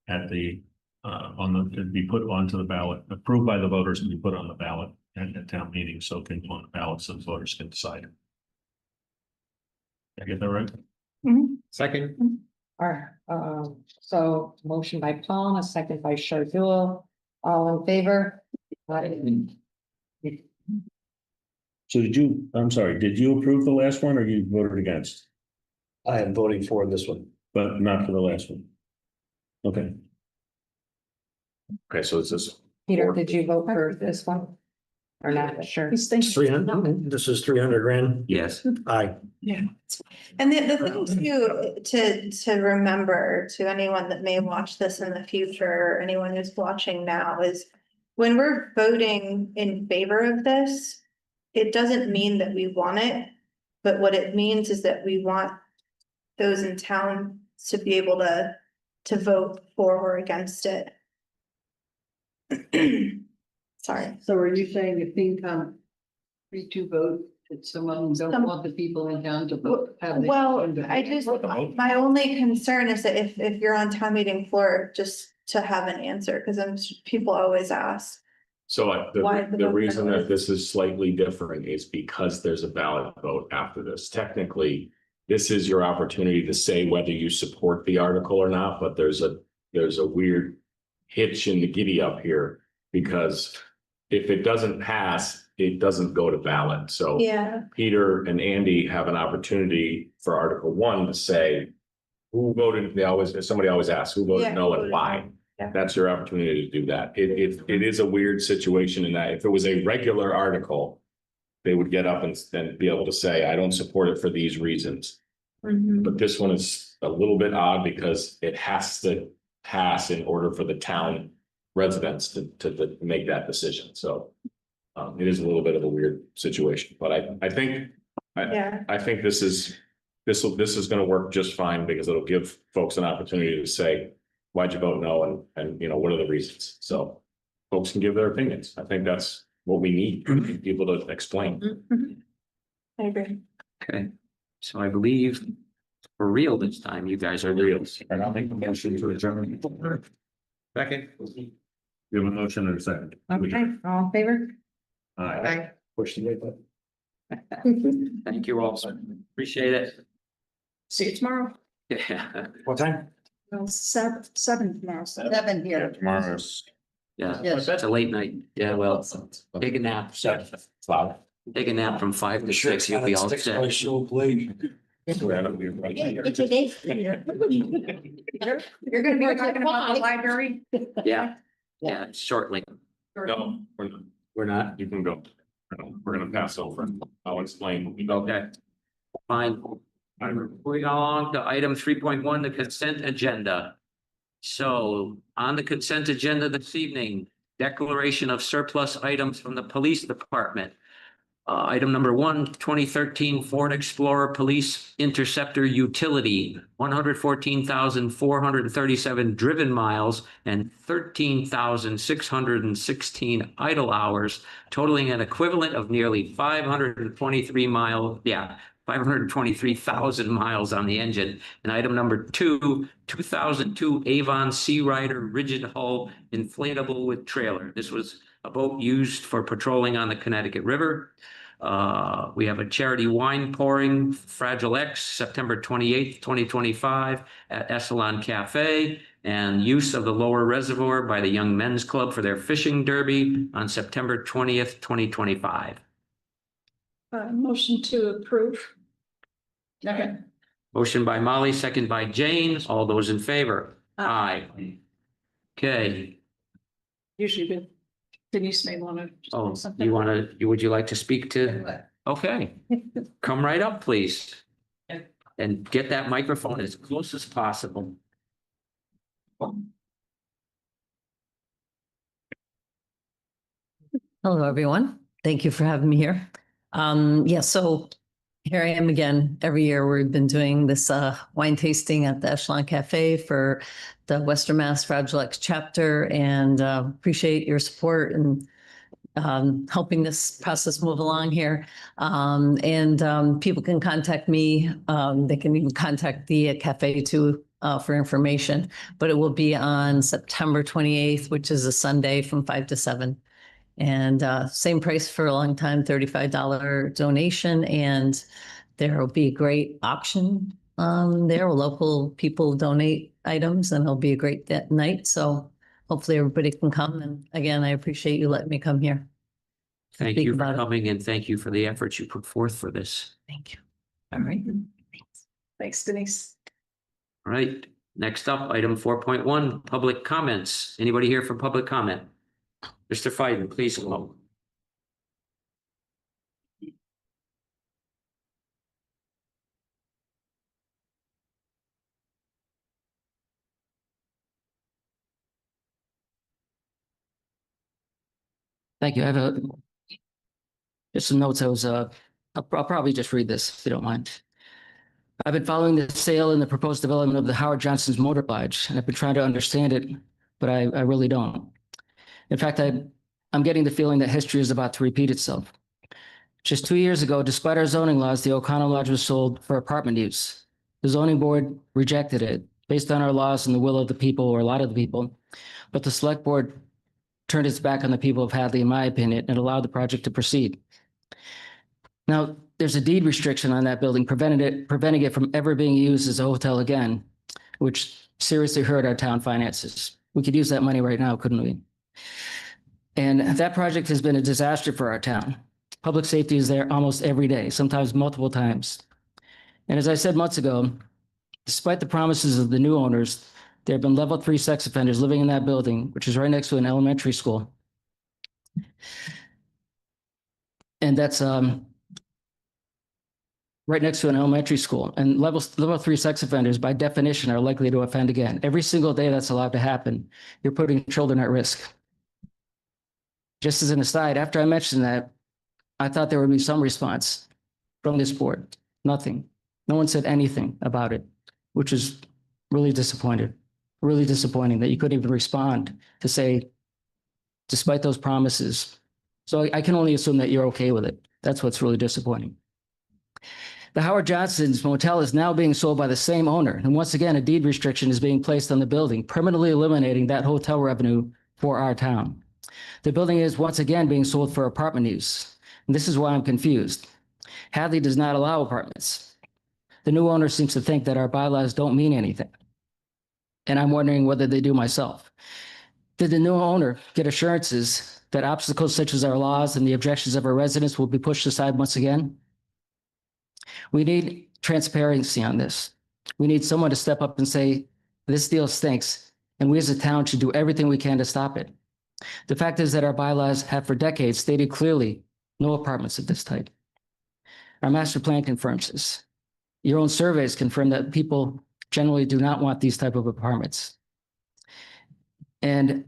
at the to be put onto the ballot, approved by the voters and be put on the ballot at the town meeting, so it can go on the ballot so the voters can decide. Did I get that right? Mhm. Second. So motion by Paul and a second by Shardul. All in favor? So I'm sorry, did you approve the last one or you voted against? I am voting for this one. But not for the last one? Okay. Okay, so it's this. Peter, did you vote for this one? Or not? Sure. He's thinking. 300, this is 300 grand. Yes. Aye. And the thing to remember to anyone that may watch this in the future, or anyone who's watching now, is when we're voting in favor of this, it doesn't mean that we want it, but what it means is that we want those in town to be able to vote for or against it. Sorry. So are you saying if FinCom 3-2 vote, that some of them don't want the people in town to vote? have the- Well, I just, my only concern is that if you're on town meeting floor, just to have an answer, because people always ask. So Why the the vote reason for that this is slightly different is because there's a ballot vote after this. Technically, this is your opportunity to say whether you support the article or not, but there's a weird hitch in the giddy up here. Because if it doesn't pass, it doesn't go to ballot. So Yeah, Peter and Andy have an opportunity for Article 1 to say who voted, somebody always asks, who Yeah, voted no who and voted why? no. Yeah. That's your opportunity to do that. It is a weird situation in that if it was a regular article, they would get up and be able to say, I don't support it for these reasons. mhm. But this one is a little bit odd because it has to pass in order for the town residents to make that decision. So it is a little bit of a weird situation, but I think Yeah, I think this is gonna work just fine because it'll give folks an opportunity to say, why'd you vote no? And you know, what are the reasons? So folks can give their opinions. I think that's what we need, people to explain. I agree. Okay, so I believe for real this time, you guys are real. And I'll make a motion to adjourn. Second. You have a motion and a second. Okay, all in favor? Aye. Push the way button. Thank you all. Appreciate it. See you tomorrow. Yeah, What time? Well, seven tomorrow. 7 here. Tomorrow's. yeah, Yes. it's a late night. Yeah, well, take a nap. Take a nap from 5 to 6, you'll be all set. It's a day. You're gonna be talking about the library? Yeah, yeah, shortly. No, We're not. you can go. We're gonna pass over. I'll explain. Okay. Fine. Moving along to item 3.1, the consent agenda. So on the consent agenda this evening, declaration of surplus items from the police department. Item number 1, 2013 Ford Explorer Police Interceptor Utility, 114,437 driven miles and 13,616 idle hours, totaling an equivalent of nearly 523,000 miles on the engine. And item number 2, 2002 Avon Sea Rider Rigid Hull Inflatable with Trailer. This was a boat used for patrolling on the Connecticut River. We have a charity wine pouring, Fragile X, September 28th, 2025 at Essalon Cafe, and use of the lower reservoir by the Young Men's Club for their fishing derby on September 20th, 2025. Motion to approve. Second. Motion by Molly, second by Jane. All those in favor? Aye. Okay. Usually Denise may want to. Oh, you want to, would you like to speak to? Okay, come right up, please. And get that microphone as close as possible. Hello, everyone. Thank you for having me here. So here I am again. Every year we've been doing this wine tasting at the Essalon Cafe for the Western Mass Fragile X chapter, and appreciate your support and helping this process move along here. People can contact me. They can even contact the cafe too for information, but it will be on September 28th, which is a Sunday from 5 to 7. And same price for a long time, $35 donation. And there will be a great auction there. Local people donate items and it'll be a great night. So hopefully everybody can come. And again, I appreciate you letting me come here. Thank you for coming and thank you for the efforts you put forth for this. Thank you. All right. Thanks, Denise. All right, next up, item 4.1, public comments. Anybody here for public comment? Mr. Fiden, please come. Thank you. I have just some notes. I'll probably just read this if you don't mind. I've been following the sale and the proposed development of the Howard Johnson's Motor Lodge, and I've been trying to understand it, but I really don't. In fact, I'm getting the feeling that history is about to repeat itself. Just 2 years ago, despite our zoning laws, the O'Connell Lodge was sold for apartment use. The zoning board rejected it based on our laws and the will of the people, or a lot of the people, but the select board turned its back on the people of Hadley, in my opinion, and allowed the project to proceed. Now, there's a deed restriction on that building, preventing it from ever being used as a hotel again, which seriously hurt our town finances. We could use that money right now, couldn't we? And that project has been a disaster for our town. Public safety is there almost every day, sometimes multiple times. And as I said months ago, despite the promises of the new owners, there have been level 3 sex offenders living in that building, which is right next to an elementary school. And that's right next to an elementary school. And level 3 sex offenders, by definition, are likely to offend again. Every single day that's allowed to happen, you're putting children at risk. Just as an aside, after I mentioned that, I thought there would be some response from this board. Nothing. No one said anything about it, which is really disappointing that you couldn't even respond to say, despite those promises. So I can only assume that you're okay with it. That's what's really disappointing. The Howard Johnson's Motel is now being sold by the same owner. And once again, a deed restriction is being placed on the building, permanently eliminating that hotel revenue for our town. The building is once again being sold for apartment use. And this is why I'm confused. Hadley does not allow apartments. The new owner seems to think that our bylaws don't mean anything. And I'm wondering whether they do myself. Did the new owner get assurances that obstacles such as our laws and the objections of our residents will be pushed aside once again? We need transparency on this. We need someone to step up and say, this deal stinks, and we as a town should do everything we can to stop it. The fact is that our bylaws have for decades stated clearly, no apartments of this type. Our master plan confirms this. your own surveys confirm that people generally do not want these type of apartments. And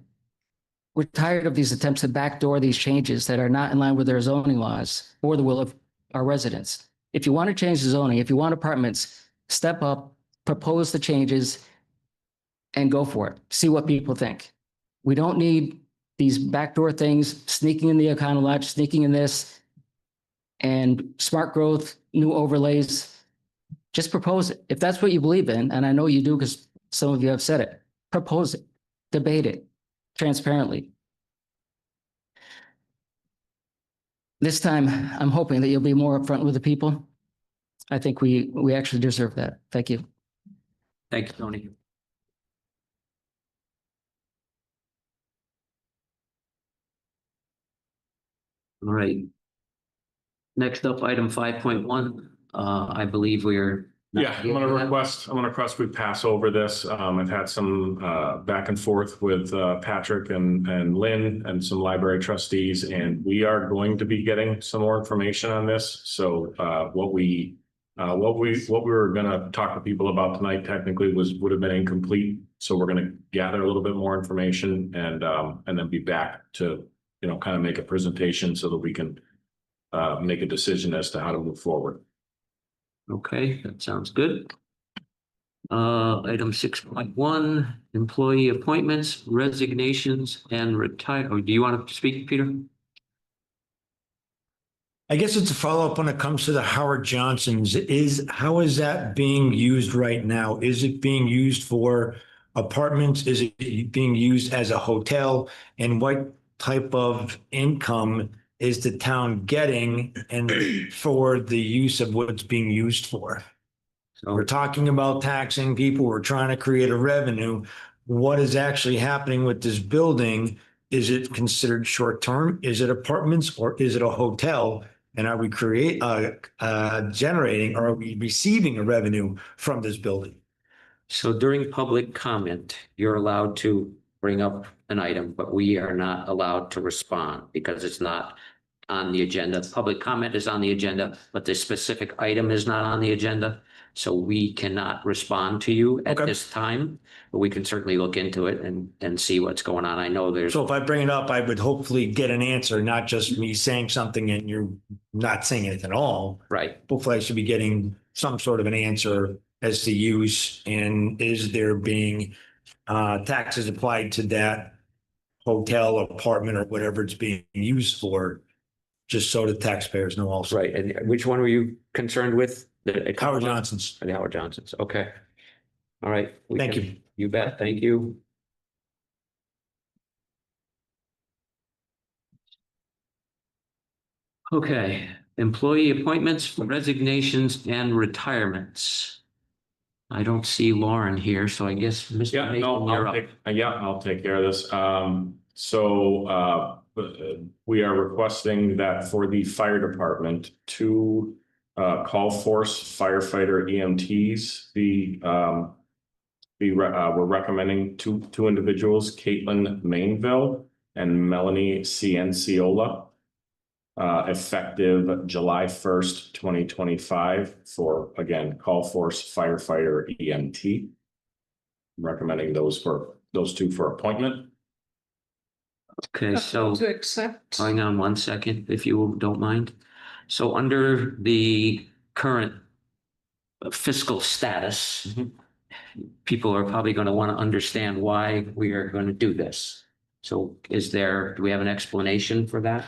we're tired of these attempts to backdoor these changes that are not in line with their zoning laws or the will of our residents. If you want to change the zoning, if you want apartments, step up, propose the changes, and go for it. See what people think. We don't need these backdoor things, sneaking in the Econo Lodge, sneaking in this, and smart growth, new overlays. Just propose it. If that's what you believe in, and I know you do because some of you have said it, propose it, debate it transparently. This time, I'm hoping that you'll be more upfront with the people. I think we actually deserve that. Thank you. Thank you, Tony. All right. Next up, item 5.1. I believe we're. Yeah, I'm gonna request we pass over this. I've had some back and forth with Patrick and Lynn and some library trustees, and we are going to be getting some more information on this. So what we were gonna talk to people about tonight technically would have been incomplete. So we're gonna gather a little bit more information and then be back to, kind of make a presentation so that we can make a decision as to how to move forward. Okay, that sounds good. Item 6.1, employee appointments, resignations, and retire. Oh, do you want to speak, Peter? I guess it's a follow-up when it comes to the Howard Johnson's. How is that being used right now? Is it being used for apartments? Is it being used as a hotel? And what type of income is the town getting and for the use of what it's being used for? So we're talking about taxing people. We're trying to create a revenue. What is actually happening with this building? Is it considered short-term? Is it apartments or is it a hotel? And are we generating or are we receiving a revenue from this building? So during public comment, you're allowed to bring up an item, but we are not allowed to respond because it's not on the agenda. Public comment is on the agenda, but the specific item is not on the agenda. So we cannot respond to you at this time, but we can certainly look into it and see what's going on. I know there's. So if I bring it up, I would hopefully get an answer, not just me saying something and you're not saying it at all. Right. Hopefully I should be getting some sort of an answer as to use and is there being taxes applied to that hotel, apartment, or whatever it's being used for, just so the taxpayers know also. Right. And which one were you concerned with? Howard Johnson's. The Howard Johnson's. Okay. All right. Thank you. You bet. Thank you. Okay. Employee appointments, resignations, and retirements. I don't see Lauren here, so I guess Mr. Yeah, Nathan, no, you're up. I'll take care of this. So we are requesting that for the fire department, two call force firefighter EMTs we're recommending two individuals, Caitlin Mainville and Melanie Cienciola, effective July 1st, 2025 for, again, call force firefighter EMT. I'm recommending those two for appointment. Okay, so To accept. hang on one second, if you don't mind. So under the current fiscal status, people are probably going to want to understand why we are going to do this. So do we have an explanation for that?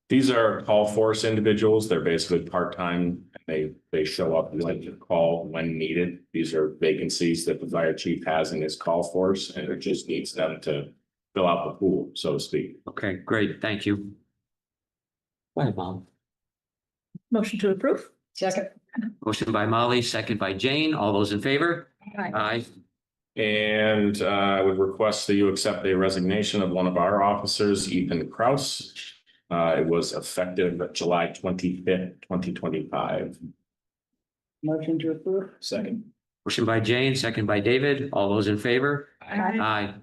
These are call force individuals. They're basically part-time. They show up when call when needed. These are vacancies that the fire chief has in his call force, and it just needs them to fill out the pool, so to speak. Okay, great. Thank you. Go ahead, Mom. Motion to approve. Second. Motion by Molly, second by Jane. All those in favor? Aye. And I would request that you accept a resignation of one of our officers, Ethan Kraus. It was effective July 25th, 2025. Motion to approve. Second. Motion by Jane, second by David. All those in favor? Aye.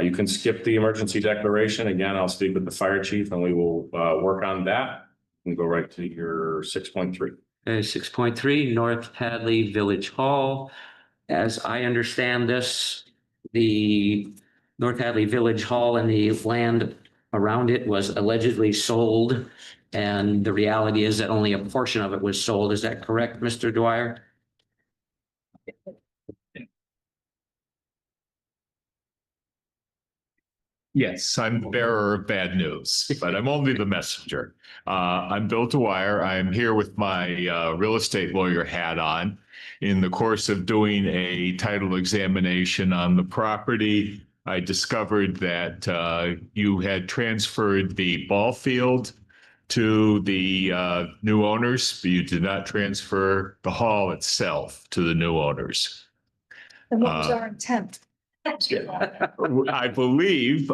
You can skip the emergency declaration. Again, I'll speak with the fire chief and we will work on that and go right to your 6.3. Okay, 6.3 North Hadley Village Hall. As I understand this, the North Hadley Village Hall and the land around it was allegedly sold. And the reality is that only a portion of it was sold. Is that correct, Mr. Dwyer? Yes, I'm the bearer of bad news, but I'm only the messenger. I'm Bill Dwyer. I'm here with my real estate lawyer hat on. In the course of doing a title examination on the property, I discovered that you had transferred the ball field to the new owners, but you did not transfer the hall itself to the new owners. And what was our intent? I believe,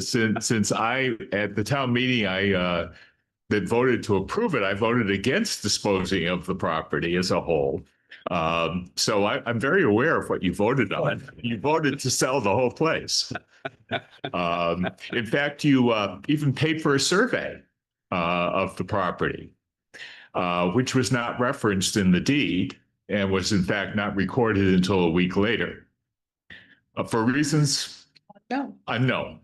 since I, at the town meeting, I that voted to approve it, I voted against disposing of the property as a whole. So I'm very aware of what you voted on. You voted to sell the whole place. In fact, you even paid for a survey of the property, which was not referenced in the deed and was in fact not recorded until a week later. For reasons unknown.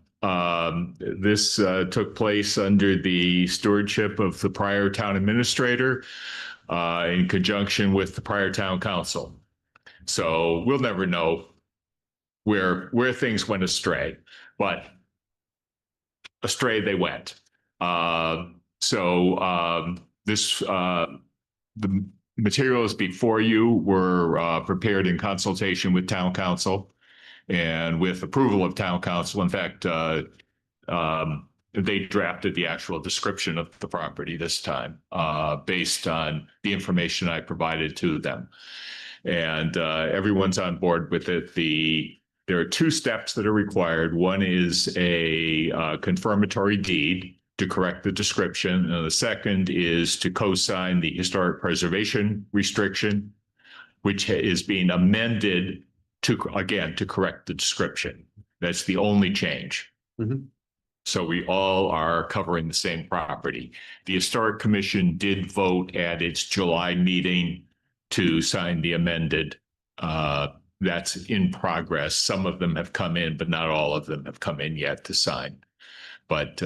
This took place under the stewardship of the prior town administrator in conjunction with the prior town council. So we'll never know where things went astray, but astray they went. The materials before you were prepared in consultation with town council and with approval of town council. In fact, they drafted the actual description of the property this time based on the information I provided to them. And everyone's on board with it. There are two steps that are required. One is a confirmatory deed to correct the description. And the second is to co-sign the historic preservation restriction, which is being amended to correct the description. That's the only change. So we all are covering the same property. The Historic Commission did vote at its July meeting to sign the amended. That's in progress. Some of them have come in, but not all of them have come in yet to sign. But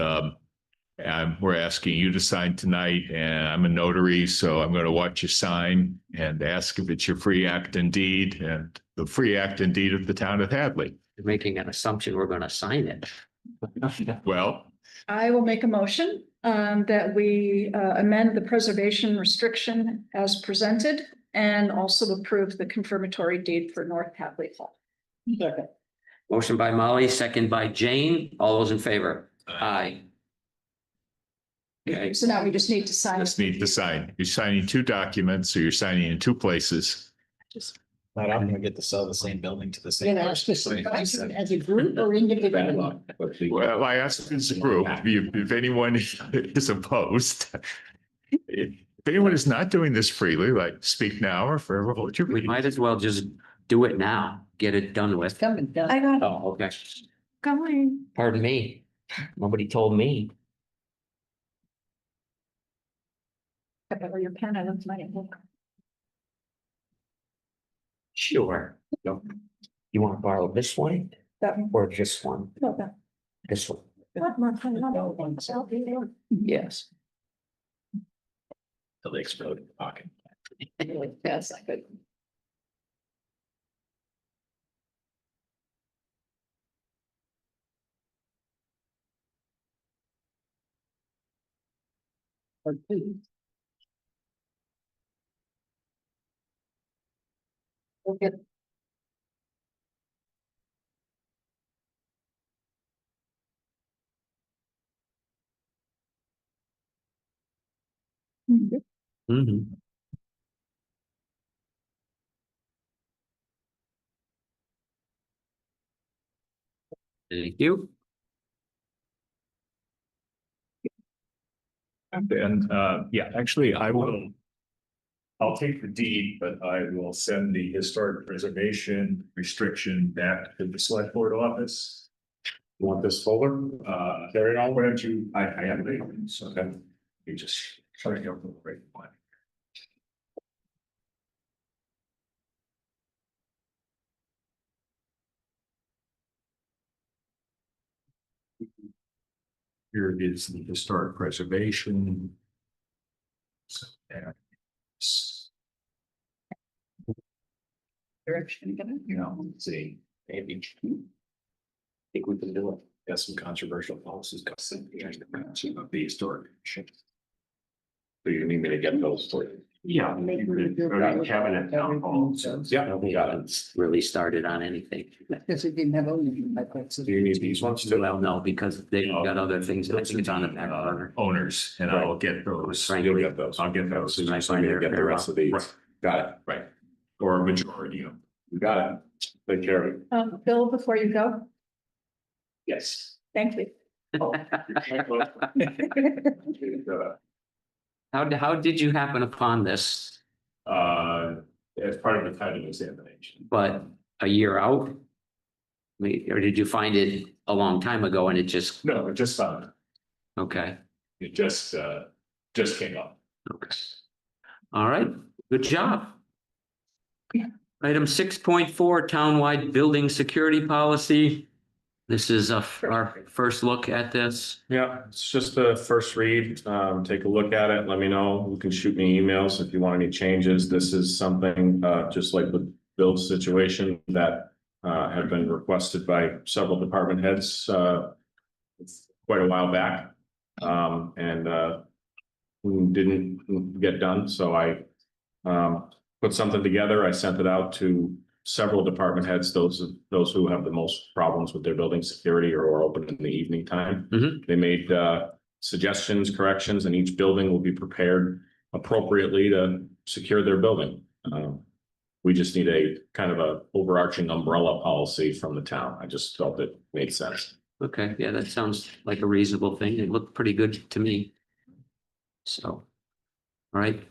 we're asking you to sign tonight, and I'm a notary, so I'm going to watch you sign and ask if it's your free act and deed and the free act and deed of the town of Hadley. You're making an assumption we're going to sign it. Well, I will make a motion that we amend the preservation restriction as presented and also approve the confirmatory deed for North Hadley Hall. Second. Motion by Molly, second by Jane. All those in favor? Aye. Okay, So now we just need to sign. just need to sign. You're signing two documents, so you're signing in two places. Not often we get to sell the same building to the same person. As a group or individually? Well, I asked as a group, if anyone is opposed. If anyone is not doing this freely, like speak now or forever hold your we peace. might as well just do it now, get it done with. Coming down. I got Oh, okay. going. Pardon me. Nobody told me. Your pen, I left my book. Sure. You want to borrow this one That one. or this one? No, that. This one. What? Yes. Till they explode in the pocket. Yes, I could. Okay. Mhm. Thank you. And yeah, actually, I'll take the deed, but I will send the historic preservation restriction back to the select board office. You want this folder? Carry it on, why don't you, I have it, so then you just try to go for the right one. Here is the historic preservation. So, yeah. Direction, You know, let's see, maybe. Think we can do it. Got some controversial policies. Got some of the historic. So you need me to get those for you? Yeah. Cabinet town hall. Yeah, we got it. Haven't really started on anything. Because it didn't have ownership. Do you need these ones too? Well, no, because they got other things. I think it's on the back burner. Owners, and I'll get those. Right. You'll get those. I'll get those. So you just need me to get the rest of these. Right. Got it. Right. Or a majority of. You got it. Take care of it. Bill, before you go, Yes. thank you. How did you happen upon this? As part of the title examination. But a year out? I mean, or did you find it a long time ago and it just, No, it just found it. okay, It just came up. okay. All right, good job. Item 6.4, townwide building security policy. This is our first look at this. Yeah, it's just a first read. Take a look at it. Let me know. You can shoot me emails if you want any changes. This is something, just like the Bill's situation that have been requested by several department heads quite a while back. And didn't get done, so I put something together. I sent it out to several department heads, those who have the most problems with their building security or are open in the evening time. Mhm. They made suggestions, corrections, and each building will be prepared appropriately to secure their building. We just need a kind of a overarching umbrella policy from the town. I just felt it made sense. Okay, yeah, that sounds like a reasonable thing. It looked pretty good to me. So, all right.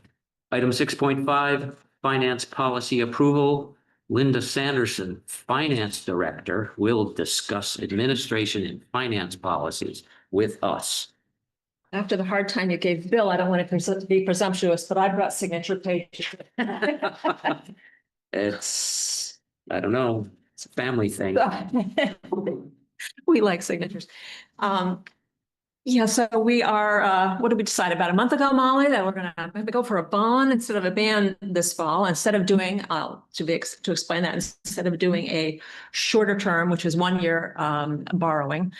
Item 6.5, finance policy approval. Linda Sanderson, Finance Director, will discuss administration and finance policies with us. After the hard time you gave Bill, I don't want to be presumptuous, but I brought signature pages. It's, I don't know, it's a family thing. We like signatures. Yeah, so we are, what did we decide about a month ago, Molly, that we're gonna go for a bond instead of a ban this fall, instead of doing, to explain that, instead of doing a shorter term, which is 1 year borrowing,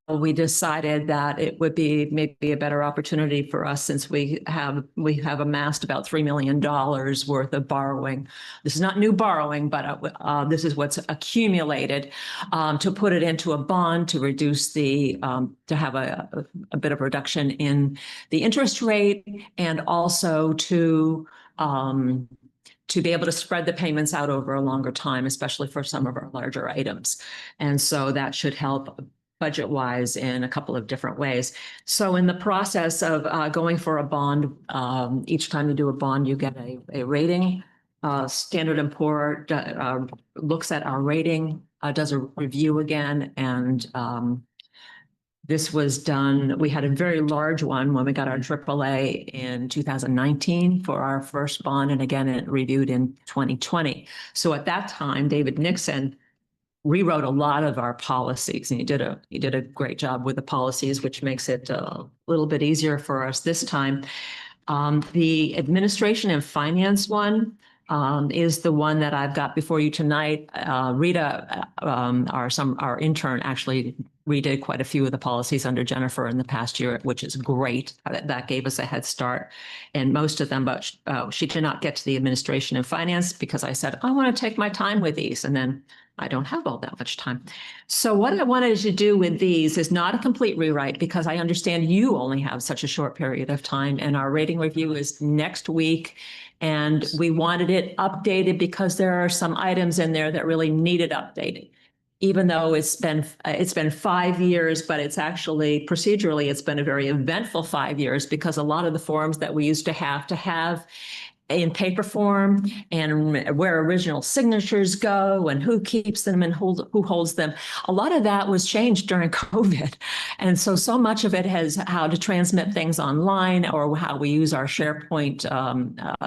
we decided that it would be maybe a better opportunity for us, since we have amassed about $3 million worth of borrowing. This is not new borrowing, but this is what's accumulated, to put it into a bond to reduce the, to have a bit of reduction in the interest rate, and also to be able to spread the payments out over a longer time, especially for some of our larger items. And so that should help budget wise in a couple of different ways. So in the process of going for a bond, each time you do a bond, you get a rating. Standard & Poor's looks at our rating, does a review again, and this was done, we had a very large one when we got our AAA in 2019 for our first bond, and again, it reviewed in 2020. So at that time, David Nixon rewrote a lot of our policies, and he did a great job with the policies, which makes it a little bit easier for us this time. The administration and finance one is the one that I've got before you tonight. Rita, our intern, actually redid quite a few of the policies under Jennifer in the past year, which is great. That gave us a head start in most of them, but she did not get to the administration and finance because I said, I want to take my time with these, and then I don't have all that much time. So what I wanted to do with these is not a complete rewrite, because I understand you only have such a short period of time, and our rating review is next week. And we wanted it updated because there are some items in there that really needed updating. Even though it's been 5 years, but it's actually procedurally, it's been a very eventful 5 years, because a lot of the forms that we used to have in paper form and where original signatures go and who keeps them and who holds them. A lot of that was changed during COVID. And so much of it has how to transmit things online or how we use our SharePoint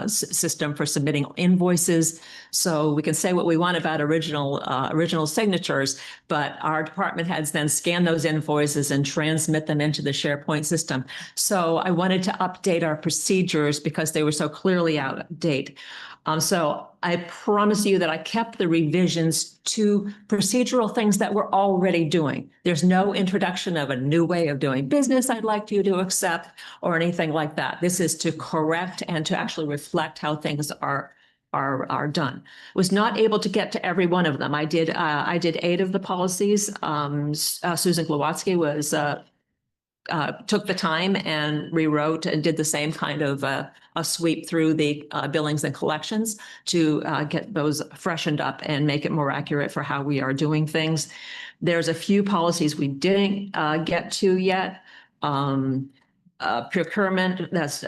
system for submitting invoices. So we can say what we want about original signatures, but our department heads then scan those invoices and transmit them into the SharePoint system. So I wanted to update our procedures because they were so clearly out of date. So I promise you that I kept the revisions to procedural things that we're already doing. There's no introduction of a new way of doing business I'd like you to accept or anything like that. This is to correct and to actually reflect how things are done. Was not able to get to every one of them. I did 8 of the policies. Susan Glowatsky was took the time and rewrote and did the same kind of a sweep through the billings and collections to get those freshened up and make it more accurate for how we are doing things. There's a few policies we didn't get to yet. Procurement, that's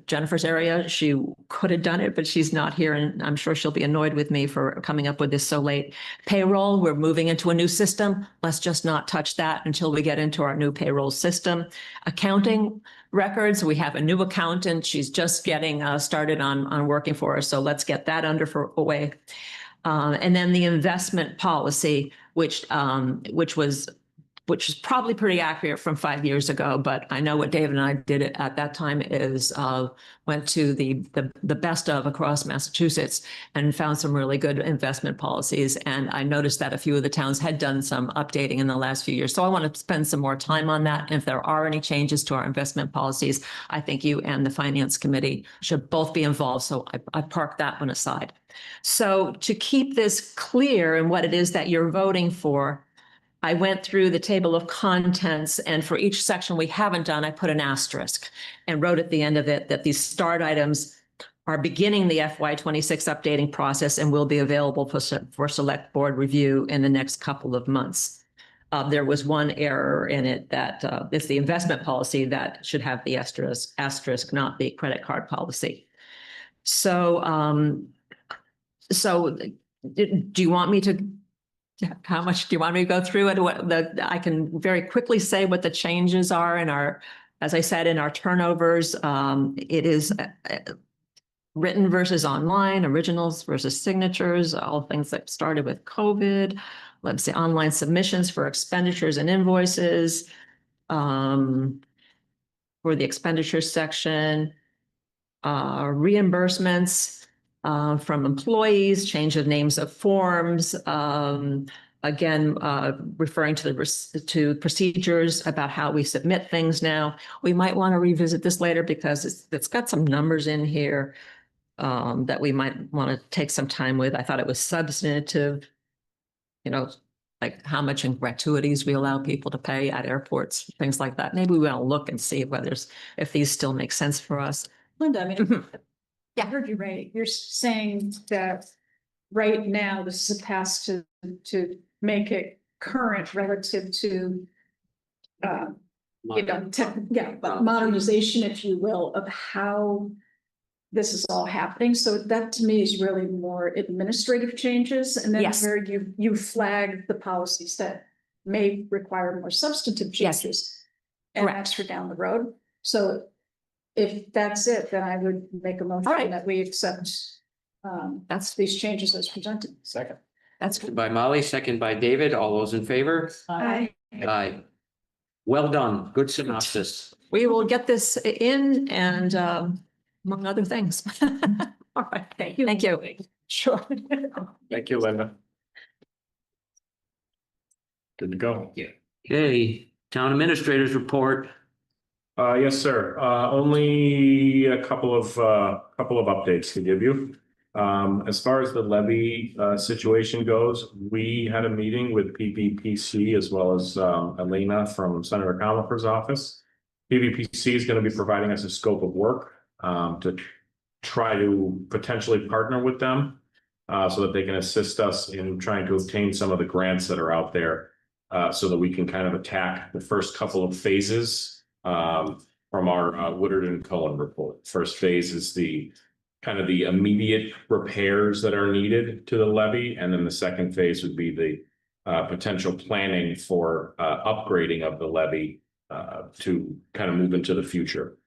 Jennifer's area. She could have done it, but she's not here, and I'm sure she'll be annoyed with me for coming up with this so late. Payroll, we're moving into a new system. Let's just not touch that until we get into our new payroll system. Accounting records, we have a new accountant. She's just getting started on working for us, so let's get that away. And then the investment policy, which is probably pretty accurate from 5 years ago, but I know what David and I did at that time is went to the best of across Massachusetts and found some really good investment policies. And I noticed that a few of the towns had done some updating in the last few years. So I want to spend some more time on that. And if there are any changes to our investment policies, I think you and the Finance Committee should both be involved. So I parked that one aside. So to keep this clear in what it is that you're voting for, I went through the table of contents, and for each section we haven't done, I put an asterisk and wrote at the end of it that these start items are beginning the FY26 updating process and will be available for select board review in the next couple of months. There was one error in it that it's the investment policy that should have the asterisk, not the credit card policy. So, do you want me to? How much do you want me to go through it? I can very quickly say what the changes are in our, as I said, in our turnovers. It is written versus online, originals versus signatures, all things that started with COVID. Let's say online submissions for expenditures and invoices. For the expenditure section, reimbursements from employees, change of names of forms, again, referring to procedures about how we submit things now. We might want to revisit this later because it's got some numbers in here that we might want to take some time with. I thought it was substantive, like how much in gratuities we allow people to pay at airports, things like that. Maybe we want to look and see if these still make sense for us. Linda, I mean, I heard you right. You're saying that right now this is a pass to make it current relative to modernization, if you will, of how this is all happening. So that to me is really more administrative changes, and then Yes. where you flag the policies that may require more substantive Yes. changes. And that's for down the road. So if that's it, then I would make a motion that we accept these changes as presented. Second. That's good. By Molly, second by David. All those in favor? Aye. Aye. Well done. Good synopsis. We will get this in and among other things. All right. Thank you. Thank you. Sure. Thank you, Linda. Good to go. Okay, town administrators report. Yes, sir. Only a couple of updates to give you. As far as the levy situation goes, we had a meeting with PVPC as well as Elena from Senator Comerford's office. PVPC is going to be providing us a scope of work to try to potentially partner with them so that they can assist us in trying to obtain some of the grants that are out there so that we can kind of attack the first couple of phases from our Woodard and Cohen report. First phase is the kind of the immediate repairs that are needed to the levee. And then the second phase would be the potential planning for upgrading of the levee to kind of move into the future.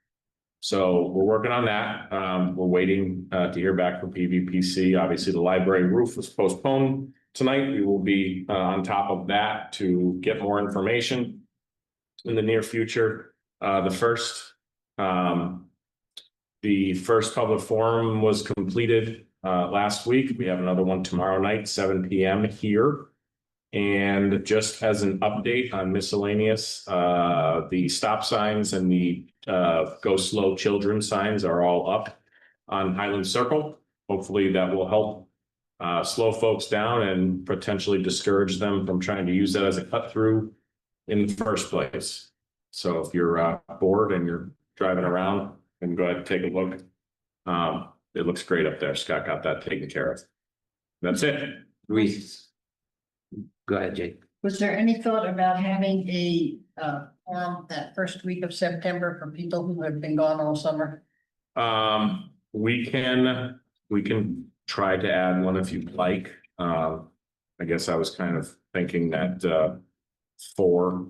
So we're working on that. We're waiting to hear back from PVPC. Obviously, the library roof was postponed tonight. We will be on top of that to get more information in the near future. The first public forum was completed last week. We have another one tomorrow night, 7 p.m. here. And just as an update on miscellaneous, the stop signs and the go slow children signs are all up on Highland Circle. Hopefully that will help slow folks down and potentially discourage them from trying to use that as a cut through in the first place. So if you're bored and you're driving around, and go ahead and take a look. It looks great up there. Scott got that taken care of. That's it. Go ahead, Jake. Was there any thought about having a forum that first week of September for people who have been gone all summer? We can try to add one if you'd like. I guess I was kind of thinking that 4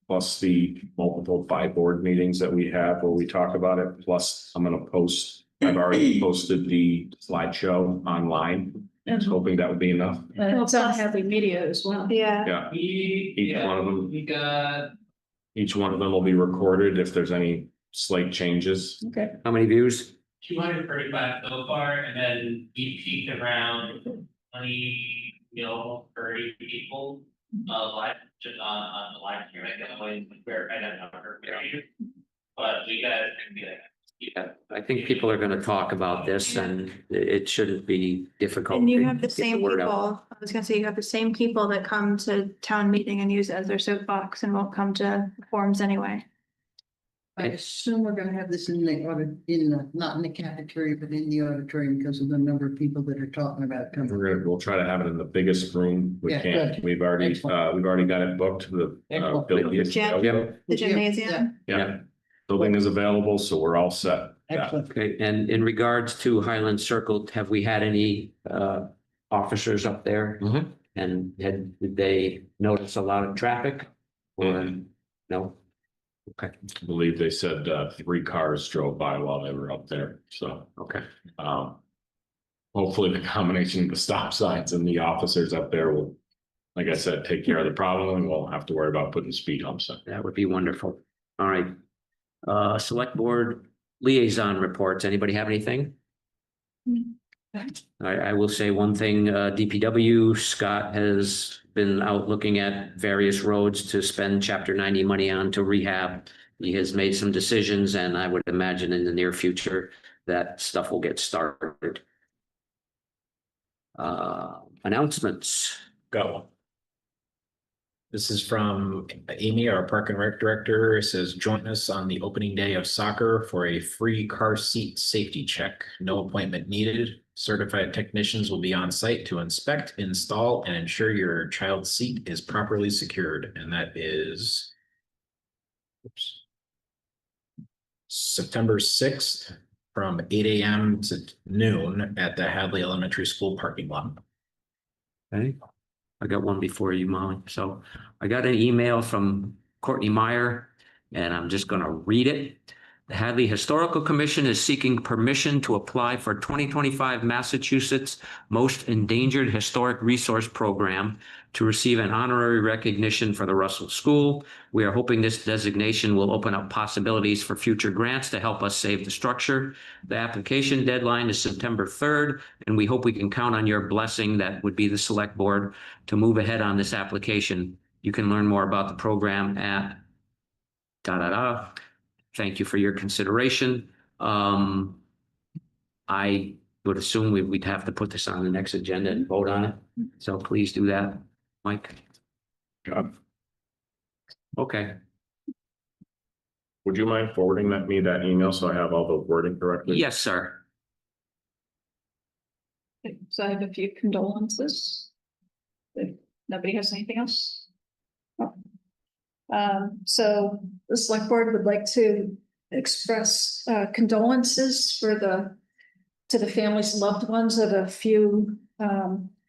plus the multiple board meetings that we have where we talk about it. Plus I'm going to post, I've already posted the slideshow online. I was hoping that would be enough. And it's on Hadley Media as well. Yeah. Yeah. Each one of them. Each one of them will be recorded if there's any slight changes. Okay. How many views? 235 so far, and then we peaked around 20, 30 people live just on the live stream. I don't know where I don't know her period, but we got Yeah, I think people are gonna talk about this and it shouldn't be difficult. And you to have the get same word people, out. I was gonna say, you have the same people that come to town meeting and use it as their soapbox and won't come to forums anyway. I assume we're gonna have this in the audit, not in the cafeteria, but in the auditorium because of the number of people that are talking about coming. We'll try to have it in the biggest room we Yeah, can. good. We've already Excellent. got it booked. The Excellent. building. The gymnasium. Yeah, building is available, so we're all set. Excellent. Okay, and in regards to Highland Circle, have we had any officers up there? Mhm. And did they notice a lot of traffic? Or no? Okay, I believe they said 3 cars drove by while they were up there, so. okay. Hopefully the combination of the stop signs and the officers up there will, like I said, take care of the problem and we'll have to worry about putting speed humps in. That would be wonderful. All right. Select board liaison reports. Anybody have anything? I will say one thing, DPW, Scott has been out looking at various roads to spend chapter 90 money on to rehab. He has made some decisions and I would imagine in the near future that stuff will get started. Announcements. Got one. This is from Amy, our Park and Rec Director. It says, join us on the opening day of soccer for a free car seat safety check. No appointment needed. Certified technicians will be on site to inspect, install, and ensure your child's seat is properly secured. And that is September 6th from 8 a.m. to noon at the Hadley Elementary School parking lot. Okay, I got one before you, Molly. So I got an email from Courtney Meyer and I'm just going to read it. The Hadley Historical Commission is seeking permission to apply for 2025 Massachusetts Most Endangered Historic Resource Program to receive an honorary recognition for the Russell School. We are hoping this designation will open up possibilities for future grants to help us save the structure. The application deadline is September 3rd, and we hope we can count on your blessing, that would be the select board, to move ahead on this application. You can learn more about the program at Thank you for your consideration. I would assume we'd have to put this on the next agenda and vote on it. So please do that, Mike. Okay. Would you mind forwarding me that email so I have all the wording correctly? Yes, sir. Okay, so I have a few condolences. If nobody has anything else? No. So the select board would like to express condolences for the to the families and loved ones of a few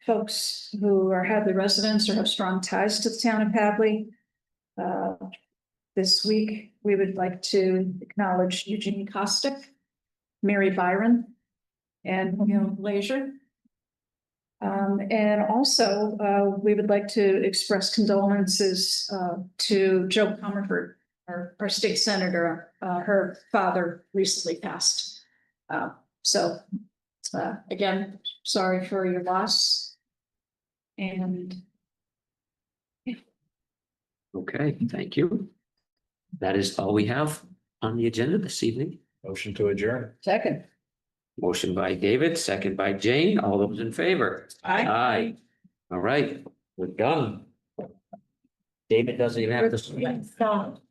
folks who are Hadley residents or have strong ties to the town of Hadley. This week, we would like to acknowledge Eugene Kostick, Mary Byron, and Neil Leisure. And also, we would like to express condolences to Joe Comerford, our state senator. Her father recently passed. So again, sorry for your loss. And Okay, thank you. That is all we have on the agenda this evening. Motion to adjourn. Second. Motion by David, second by Jane. All those in favor? Aye. All right, we're done. David doesn't even have to.